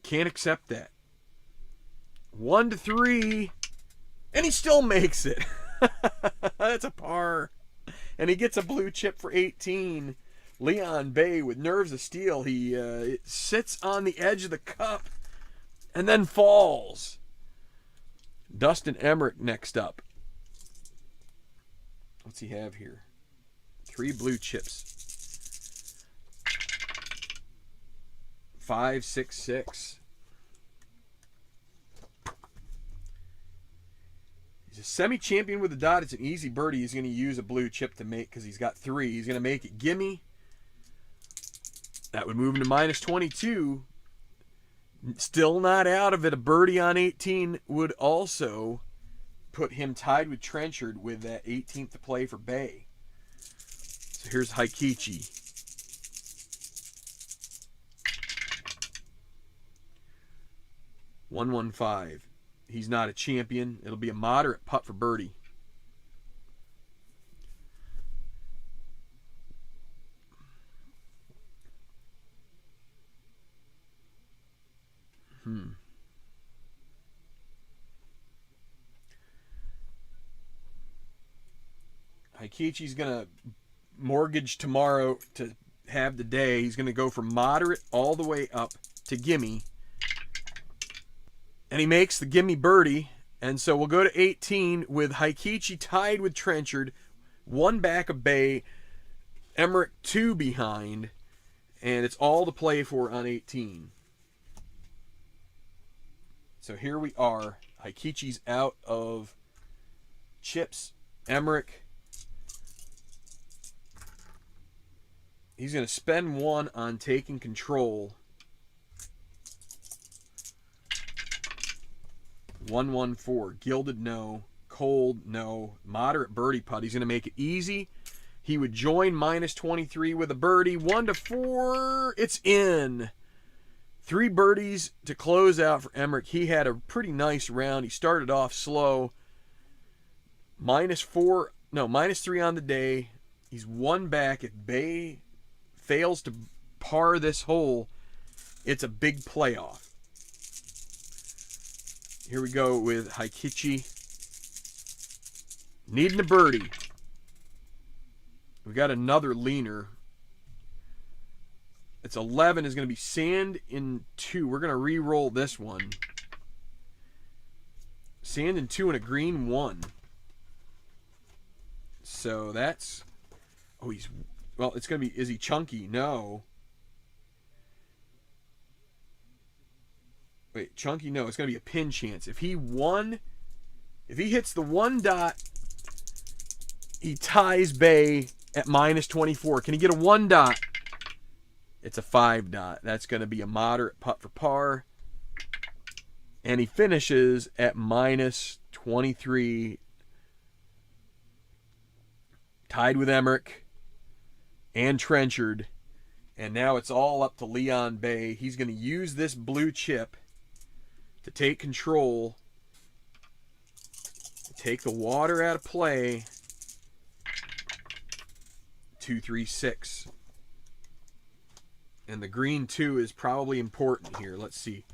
Can't accept that. 1 to 3. And he still makes it. That's a par. And he gets a blue chip for 18. Leon Bay with nerves of steel. He sits on the edge of the cup and then falls. Dustin Emmerich next up. What's he have here? 3 blue chips. 5, 6, 6. He's a semi-champion with a dot. It's an easy birdie. He's going to use a blue chip to make because he's got 3. He's going to make it gimme. That would move him to -22. Still not out of it. A birdie on 18 would also put him tied with Trenchard with that 18th to play for Bay. So here's Heikichi. $115. He's not a champion. It'll be a moderate putt for birdie. Heikichi's going to mortgage tomorrow to have the day. He's going to go from moderate all the way up to gimme. And he makes the gimme birdie. And so we'll go to 18 with Heikichi tied with Trenchard. 1 back of Bay. Emmerich 2 behind. And it's all to play for on 18. So here we are. Heikichi's out of chips. Emmerich. He's going to spend 1 on taking control. 114. Gilded, no. Cold, no. Moderate birdie putt. He's going to make it easy. He would join -23 with a birdie. 1 to 4. It's in. 3 birdies to close out for Emmerich. He had a pretty nice round. He started off slow. -4. No, -3 on the day. He's 1 back. If Bay fails to par this hole, it's a big playoff. Here we go with Heikichi. Needing a birdie. We got another leaner. It's 11 is going to be sand in 2. We're going to re-roll this one. Sand in 2 and a green 1. So that's... Oh, he's... Well, it's going to be... Is he chunky? No. Wait, chunky? No, it's going to be a pin chance. If he won If he hits the 1 dot, he ties Bay at -24. Can he get a 1 dot? It's a 5 dot. That's going to be a moderate putt for par. And he finishes at -23, tied with Emmerich and Trenchard. And now it's all up to Leon Bay. He's going to use this blue chip to take control, take the water out of play. 2-3-6. And the green 2 is probably important here. Let's see.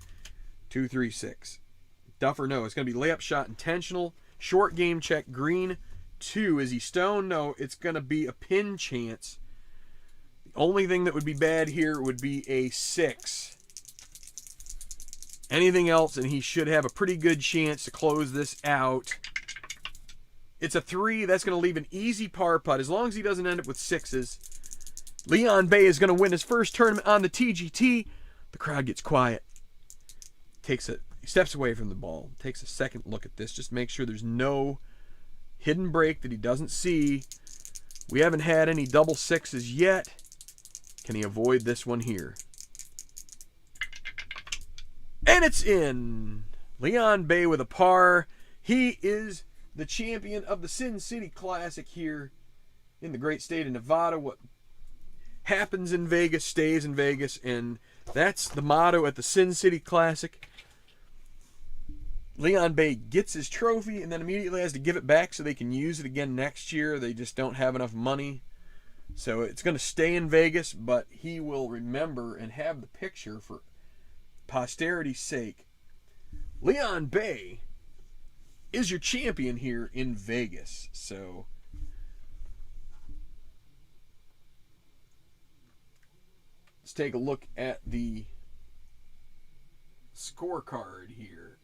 2-3-6. Duff or no? It's going to be layup shot intentional. Short game check. Green 2. Is he stoned? No. It's going to be a pin chance. The only thing that would be bad here would be a 6. Anything else, and he should have a pretty good chance to close this out. It's a 3. That's going to leave an easy par putt. As long as he doesn't end up with 6s. Leon Bay is going to win his first tournament on the TGT. The crowd gets quiet. He steps away from the ball. Takes a second look at this. Just make sure there's no hidden break that he doesn't see. We haven't had any double 6s yet. Can he avoid this one here? And it's in. Leon Bay with a par. He is the champion of the Sin City Classic here in the great state of Nevada. What happens in Vegas stays in Vegas, and that's the motto at the Sin City Classic. Leon Bay gets his trophy and then immediately has to give it back so they can use it again next year. They just don't have enough money. So it's going to stay in Vegas, but he will remember and have the picture for posterity's sake. Leon Bay is your champion here in Vegas. So let's take a look at the scorecard here.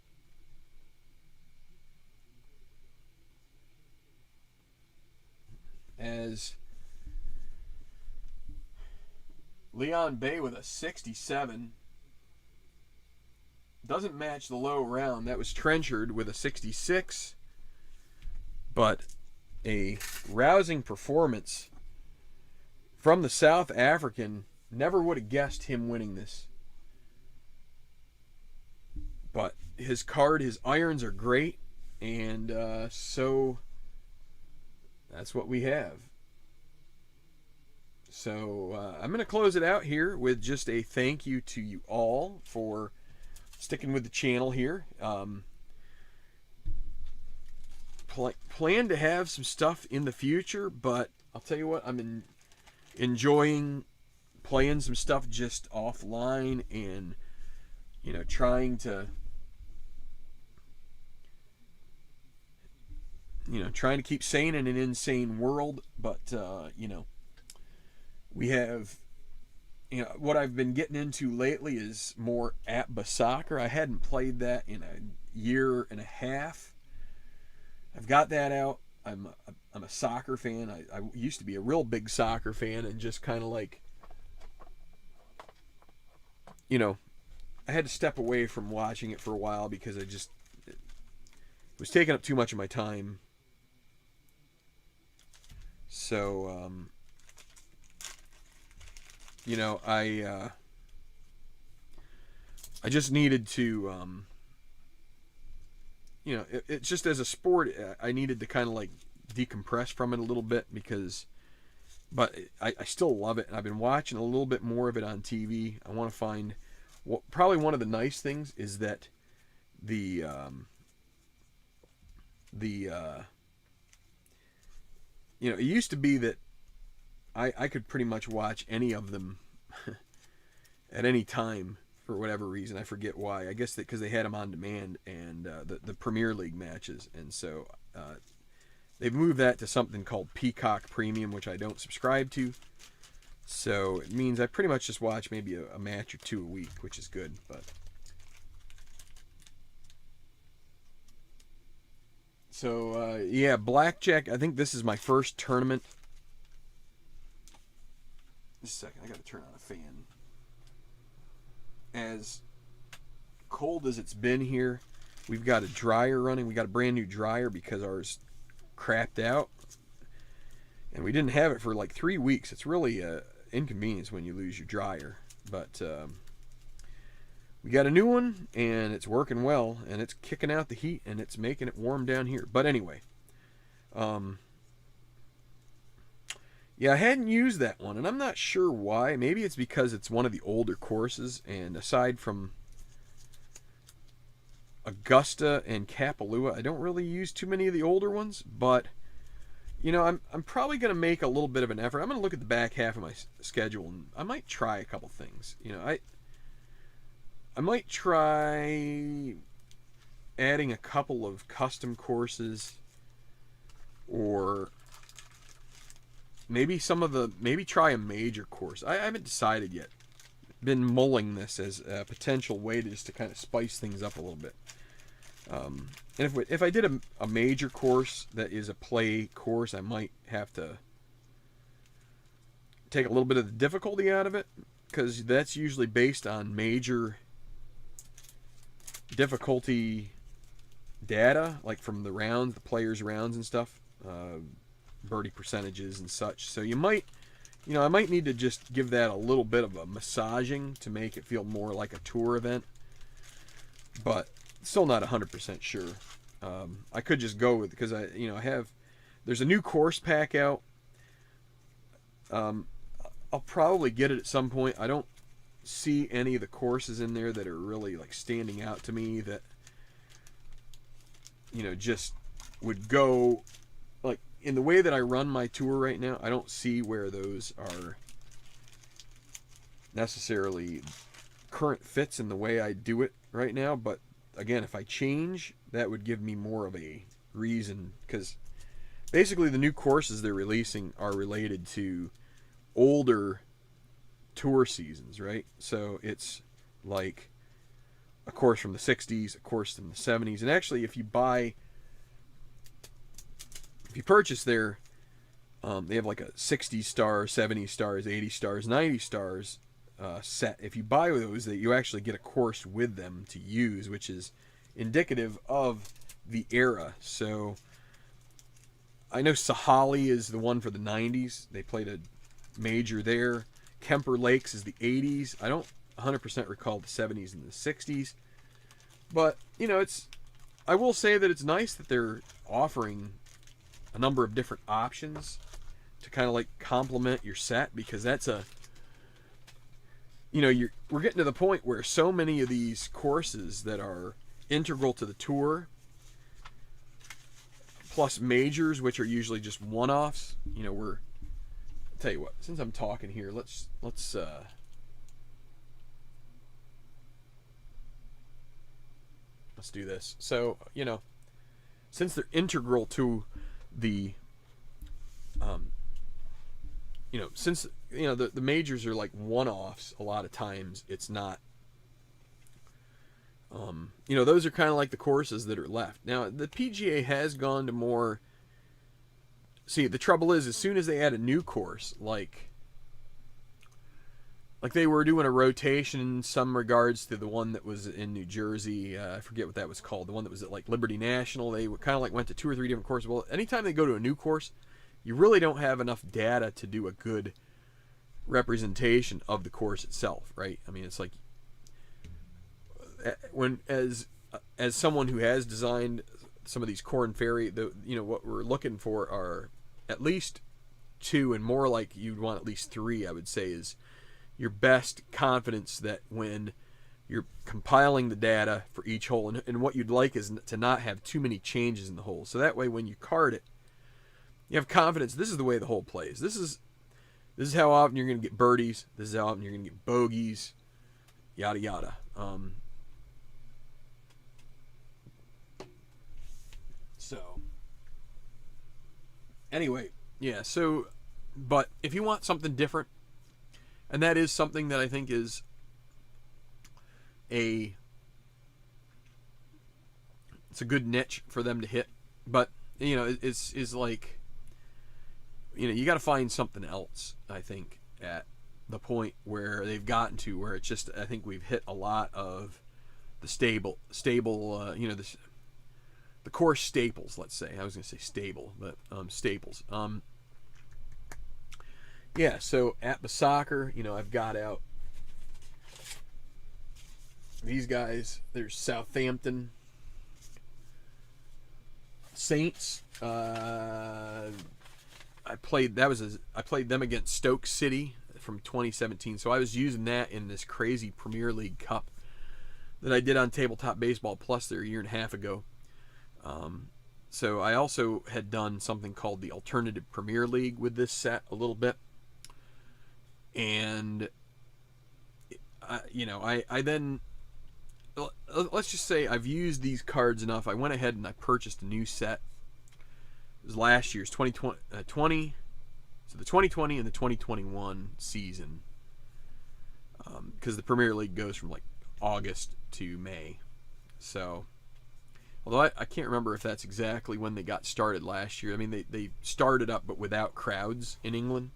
As Leon Bay with a 67 doesn't match the low round. That was Trenchard with a 66, but a rousing performance from the South African. Never would have guessed him winning this, but his card, his irons are great, and so that's what we have. So I'm going to close it out here with just a thank you to you all for sticking with the channel here. Plan to have some stuff in the future, but I'll tell you what, I'm enjoying playing some stuff just offline and, you know, trying to keep sane in an insane world. But you know, we have, you know, what I've been getting into lately is more APBA soccer. I hadn't played that in a year and a half. I've got that out. I'm a soccer fan. I used to be a real big soccer fan, and just kind of like, you know, I had to step away from watching it for a while because it was taking up too much of my time. So, you know, I just needed to, you know, it's just as a sport, I needed to kind of like decompress from it a little bit but I still love it. And I've been watching a little bit more of it on TV. I want to find, probably one of the nice things is that the you know, it used to be that I could pretty much watch any of them at any time for whatever reason. I forget why. I guess because they had them on demand, and the Premier League matches. And so they've moved that to something called Peacock Premium, which I don't subscribe to. So it means I pretty much just watch maybe a match or two a week, which is good. But so yeah, blackjack. I think this is my first tournament. Just a second, I got to turn on a fan. As cold as it's been here, We've got a dryer running. We got a brand new dryer because ours crapped out. And we didn't have it for like 3 weeks. It's really an inconvenience when you lose your dryer. But we got a new one, and it's working well. And it's kicking out the heat, and it's making it warm down here. But anyway. Yeah, I hadn't used that one, and I'm not sure why. Maybe it's because it's one of the older courses, and aside from Augusta and Kapalua, I don't really use too many of the older ones, but you know, I'm probably going to make a little bit of an effort. I'm going to look at the back half of my schedule, and I might try a couple things. You know, I might try adding a couple of custom courses, or maybe try a major course. I haven't decided yet. Been mulling this as a potential way to just to kind of spice things up a little bit. And if I did a major course that is a play course, I might have to take a little bit of the difficulty out of it, because that's usually based on major difficulty data, like from the rounds, the players' rounds and stuff, birdie percentages and such. So I might need to just give that a little bit of a massaging to make it feel more like a tour event, but still not 100% sure. I could just go with, because there's a new course pack out. I'll probably get it at some point. I don't see any of the courses in there that are really like standing out to me that just would go like in the way that I run my tour right now. I don't see where those are necessarily current fits in the way I do it right now, but again, if I change, that would give me more of a reason, because basically the new courses they're releasing are related to older tour seasons, right? So it's like a course from the 60s, a course from the 70s, and actually if you purchase there, they have like a 60 stars, 70 stars, 80 stars, 90 stars set. If you buy those, that you actually get a course with them to use, which is indicative of the era. So I know Sahali is the one for the 90s. They played a major there. Kemper Lakes is the 80s. I don't 100% recall the 70s and the 60s. But, I will say that it's nice that they're offering a number of different options to kind of like complement your set, because that's we're getting to the point where so many of these courses that are integral to the tour, plus majors, which are usually just one-offs, I'll tell you what, since I'm talking here, let's do this. So, since they're integral to the since the majors are like one-offs, a lot of times it's not those are kind of like the courses that are left. Now the PGA has gone to more, see, the trouble is, as soon as they add a new course, like they were doing a rotation in some regards to the one that was in New Jersey. I forget what that was called. The one that was at like Liberty National. They kind of like went to 2 or 3 different courses. Well, anytime they go to a new course, you really don't have enough data to do a good representation of the course itself, right? I mean, it's like as someone who has designed some of these Corn Ferry, what we're looking for are at least 2, and more like you'd want at least 3, I would say, is your best confidence that when you're compiling the data for each hole, and what you'd like is to not have too many changes in the hole. So that way when you card it, you have confidence this is the way the hole plays. This is how often you're going to get birdies. This is how often you're going to get bogeys, yada yada. So anyway, yeah, so but if you want something different, and that is something that I think is it's a good niche for them to hit, but it's like you got to find something else. I think at the point where they've gotten to, where it's just, I think we've hit a lot of the stable, you know, the course staples. Let's say I was going to say stable, but staples. Yeah. So at the soccer, you know, I've got out these guys. There's Southampton Saints. I played them against Stoke City from 2017. So I was using that in this crazy Premier League Cup that I did on Tabletop Baseball Plus there a year and a half ago. So I also had done something called the Alternative Premier League with this set a little bit. And, I then, let's just say I've used these cards enough. I went ahead and I purchased a new set. It was last year's 2020, so the 2020 and the 2021 season. Because the Premier League goes from like August to May. So, although I can't remember if that's exactly when they got started last year. I mean, they started up but without crowds in England,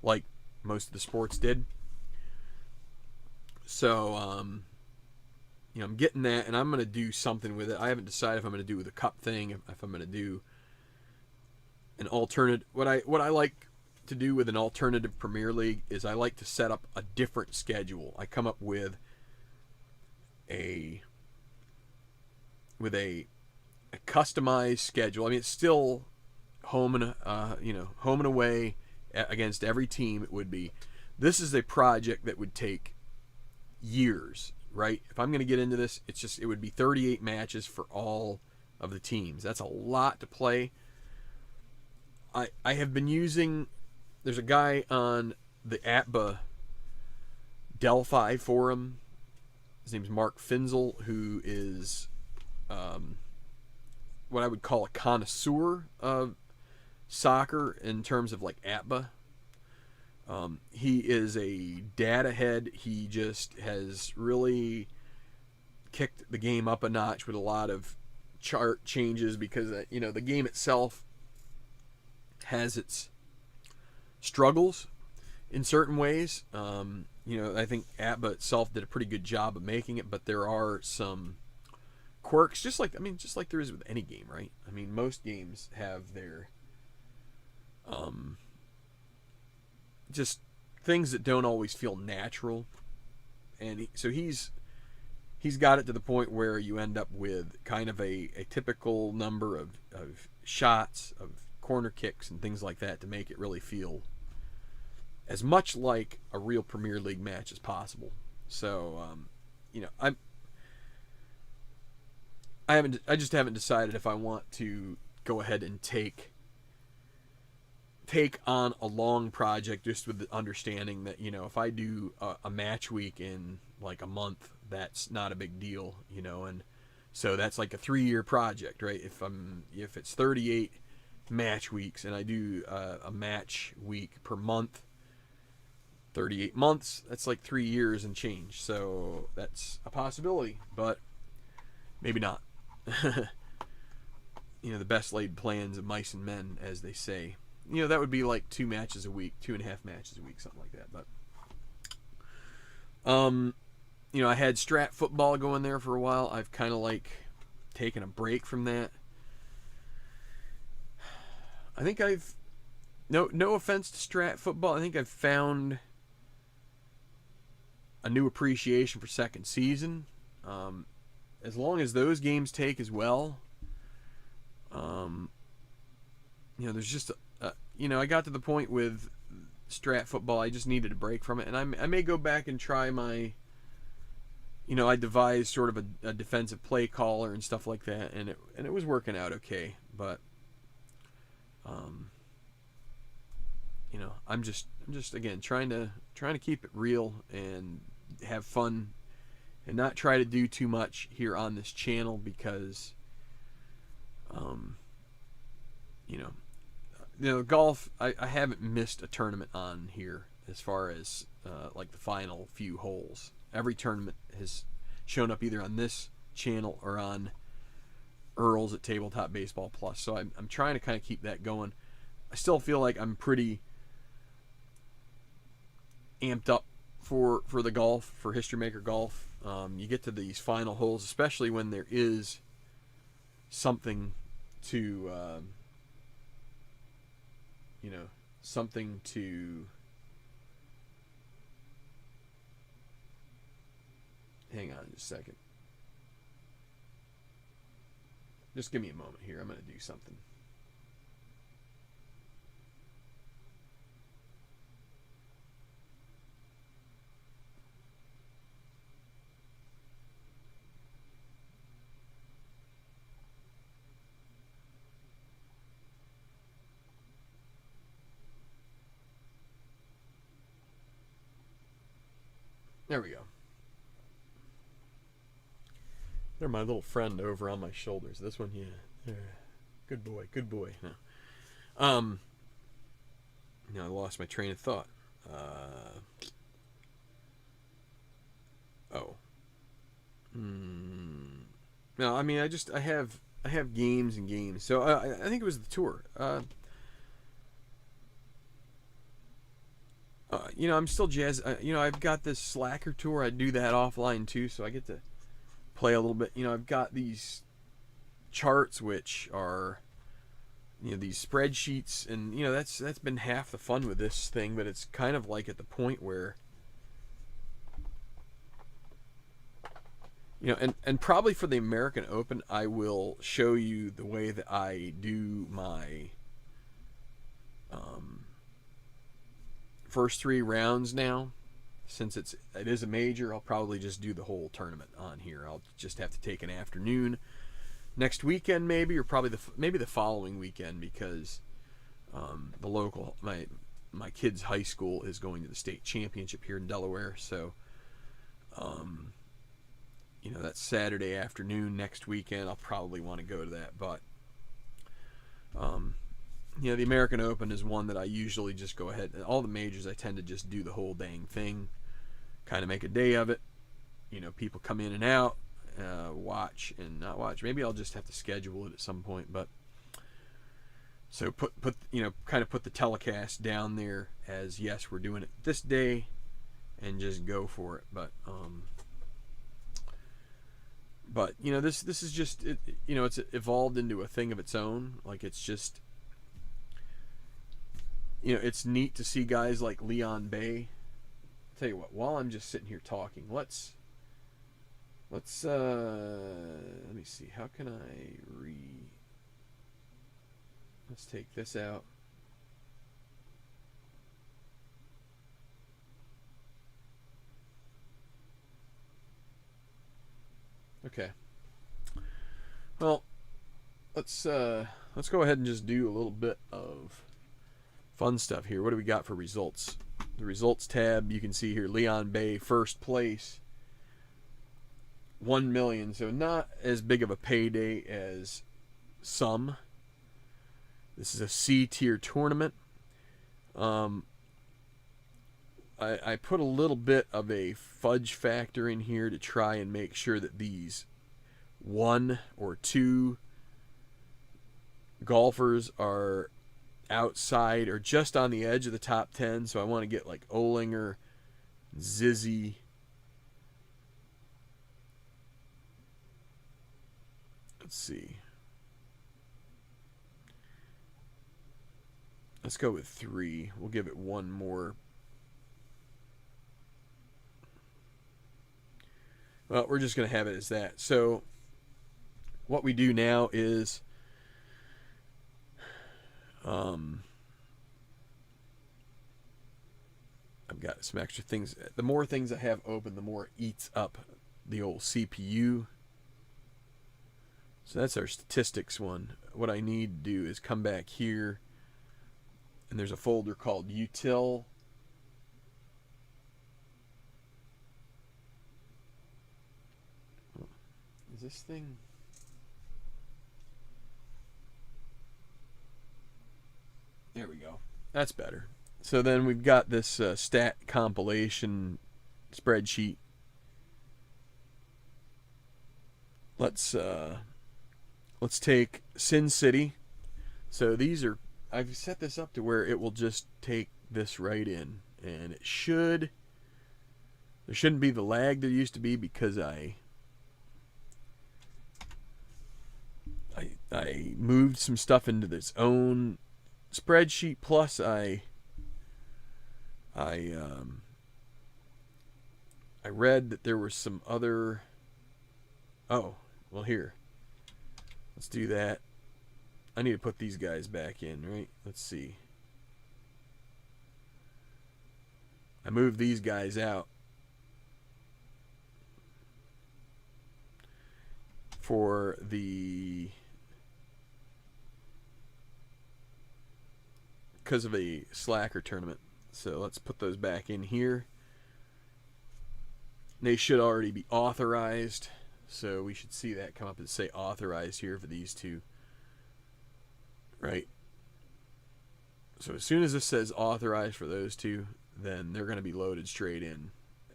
like most of the sports did. So, I'm getting that, and I'm going to do something with it. I haven't decided if I'm going to do the cup thing, if I'm going to do an alternate. What I like to do with an alternative Premier League is I like to set up a different schedule. I come up with a customized schedule. I mean, it's still home and away against every team. It would be. This is a project that would take years, right? If I'm going to get into this, it would be 38 matches for all of the teams. That's a lot to play. I have been using. There's a guy on the ATBA Delphi forum. His name's Mark Finzel, who is what I would call a connoisseur of soccer in terms of like ATBA. He is a data head. He just has really kicked the game up a notch with a lot of chart changes because the game itself has its struggles in certain ways. I think ATBA itself did a pretty good job of making it, but there are some quirks, just like there is with any game, right? I mean, most games have their just things that don't always feel natural, and so he's got it to the point where you end up with kind of a typical number of shots, of corner kicks and things like that to make it really feel as much like a real Premier League match as possible. So, I just haven't decided if I want to go ahead and take on a long project just with the understanding that, if I do a match week in like a month, that's not a big deal, and so that's like a 3-year project, right? If it's 38 match weeks and I do a match week per month, 38 months, that's like 3 years and change. So that's a possibility, but maybe not. The best laid plans of mice and men, as they say. That would be like 2 matches a week, 2.5 matches a week, something like that. But I had strat football going there for a while. I've kind of like taken a break from that. I think I've no offense to strat football. I think I've found a new appreciation for second season. As long as those games take as well. There's just I got to the point with strat football. I just needed a break from it, and I may go back and try my. I devised sort of a defensive play caller and stuff like that, and it was working out okay. But I'm just again trying to keep it real and have fun, and not try to do too much here on this channel because, golf. I haven't missed a tournament on here as far as like the final few holes. Every tournament has shown up either on this channel or on Earl's at Tabletop Baseball Plus. So I'm trying to kind of keep that going. I still feel like I'm pretty amped up for the golf, for History Maker Golf. You get to these final holes, especially when there is something to, something to, hang on just a second. Just give me a moment here. I'm going to do something. There we go. They're my little friend over on my shoulders. This one, yeah. Good boy, good boy. No. I lost my train of thought. No, I mean, I have games and games. So I think it was the tour. I'm still jazz. I've got this Slacker tour. I do that offline too, so I get to play a little bit. I've got these charts, which are, these spreadsheets, and that's been half the fun with this thing. But it's kind of like at the point where, and probably for the American Open, I will show you the way that I do my first 3 rounds now. Since it is a major, I'll probably just do the whole tournament on here. I'll just have to take an afternoon next weekend, maybe, or probably the following weekend, because the local my kid's high school is going to the state championship here in Delaware. So, that's Saturday afternoon next weekend. I'll probably want to go to that, but the American Open is one that I usually just go ahead. All the majors, I tend to just do the whole dang thing, kind of make a day of it. People come in and out, watch and not watch. Maybe I'll just have to schedule it at some point. But so kind of put the telecast down there as, yes, we're doing it this day, and just go for it. But this is just it. It's evolved into a thing of its own. Like, it's just. It's neat to see guys like Leon Bay. I'll tell you what, while I'm just sitting here talking, let's let me see, how can I let's take this out. Okay. Well, let's go ahead and just do a little bit of fun stuff here. What do we got for results? The results tab, you can see here, Leon Bay, first place, 1 million. So not as big of a payday as some. This is a C tier tournament. I put a little bit of a fudge factor in here to try and make sure that these 1 or 2 golfers are outside or just on the edge of the top 10. So I want to get like Olinger, Zizzy, let's see, let's go with 3. We'll give it 1 more. Well, we're just going to have it as that. So what we do now is I've got some extra things. The more things I have open, the more it eats up the old CPU. So that's our statistics one. What I need to do is come back here, and there's a folder called util. Is this thing? There we go. That's better. So then we've got this stat compilation spreadsheet. Let's take Sin City. So these are, I've set this up to where it will just take this right in, and it should There shouldn't be the lag there used to be because I moved some stuff into this own spreadsheet. Plus, I read that there were some other. Oh, well, here. Let's do that. I need to put these guys back in, right? Let's see. I moved these guys out for the because of a Slacker tournament. So let's put those back in here. They should already be authorized, so we should see that come up and say authorized here for these two. Right? So as soon as this says authorized for those two, then they're going to be loaded straight in,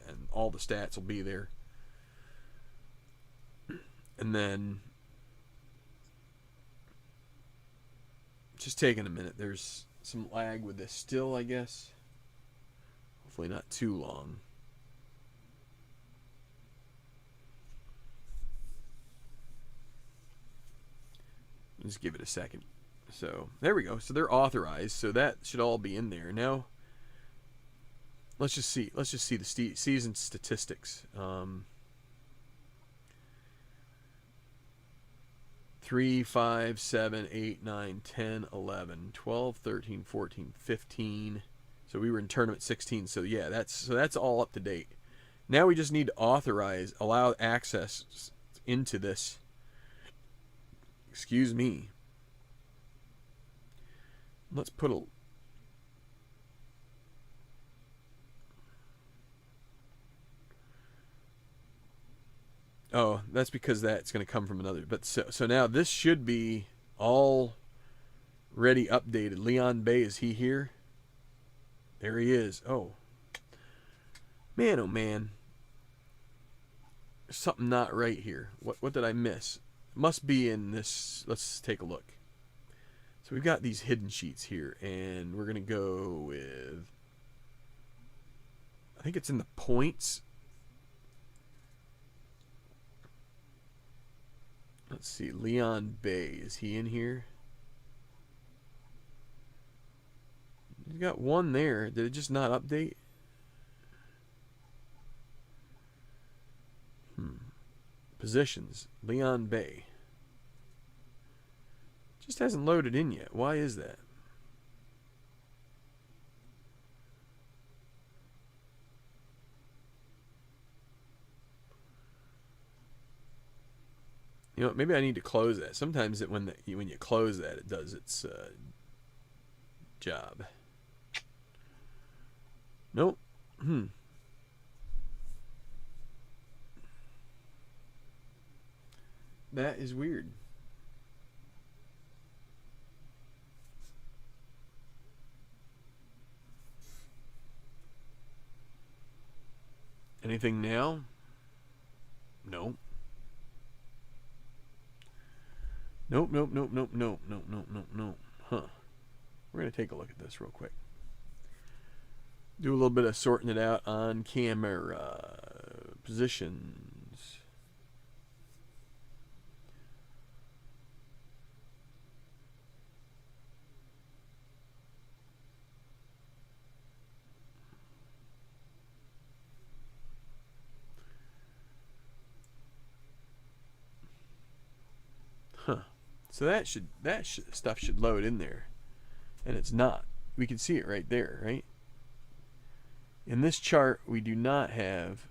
and all the stats will be there. And then just taking a minute. There's some lag with this still, I guess. Hopefully not too long. Just give it a second. So there we go. So they're authorized. So that should all be in there. Now let's just see. Let's just see the season statistics. 3, 5, 7, 8, 9, 10, 11, 12, 13, 14, 15. So we were in tournament 16. So yeah, that's all up to date. Now we just need to authorize, allow access into this. Excuse me. Let's put a Oh, that's because that's going to come from another. But so now this should be all ready updated. Leon Bay, is he here? There he is. Oh. Man, oh man. There's something not right here. What did I miss? It must be in this. Let's take a look. So we've got these hidden sheets here, and we're going to go with, I think it's in the points. Let's see, Leon Bay, is he in here? He's got one there. Did it just not update? Positions, Leon Bay. Just hasn't loaded in yet. Why is that? You know, maybe I need to close that. Sometimes when you close that, it does its job. Nope. That is weird. Anything now? No. Nope. Huh. We're going to take a look at this real quick. Do a little bit of sorting it out on camera. Positions. Huh. So that stuff should load in there, and it's not. We can see it right there, right? In this chart, we do not have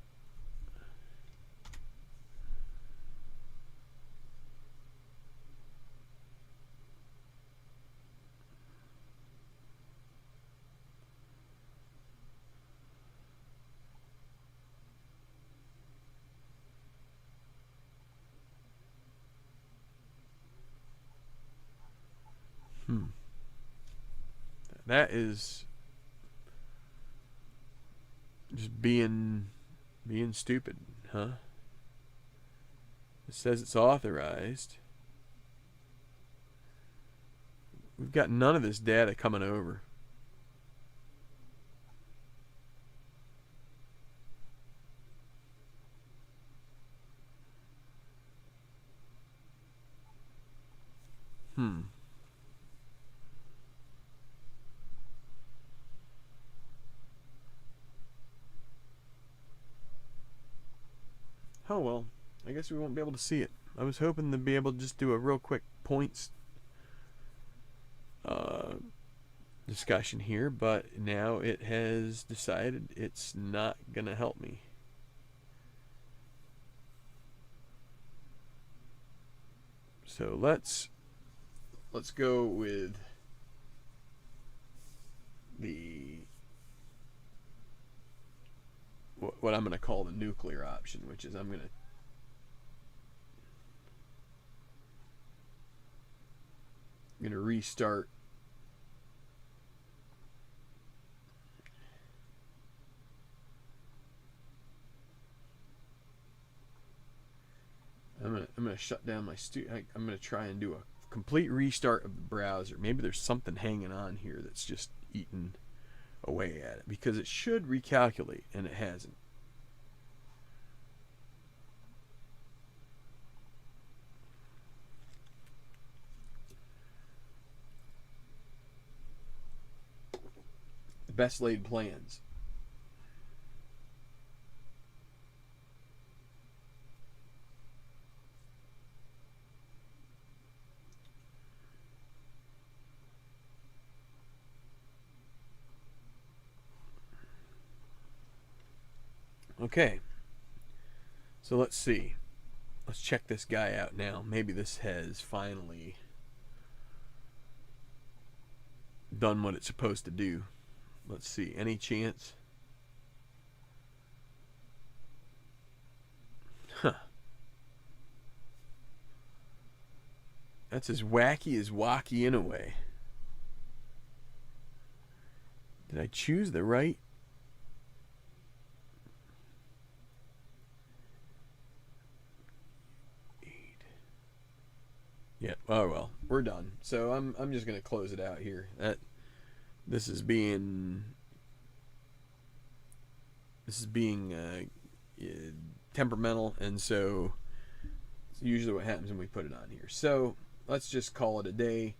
that is just being stupid, huh? It says it's authorized. We've got none of this data coming over. Oh well, I guess we won't be able to see it. I was hoping to be able to just do a real quick points discussion here, but now it has decided it's not gonna help me. So let's go with the what I'm going to call the nuclear option, which is I'm going to restart I'm going to shut down my I'm going to try and do a complete restart of the browser. Maybe there's something hanging on here that's just eating away at it, because it should recalculate and it hasn't. The best laid plans. Okay, so let's see. Let's check this guy out now. Maybe this has finally done what it's supposed to do. Let's see. Any chance? Huh. That's as wacky as wacky in a way. Did I choose the right? Yeah. Oh well, we're done. So I'm just gonna close it out here. This is being temperamental, and so it's usually what happens when we put it on here. So let's just call it a day.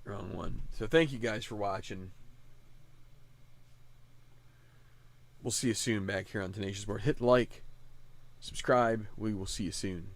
Wrong one. So thank you guys for watching. We'll see you soon back here on Tenacious Board. Hit like, subscribe. We will see you soon.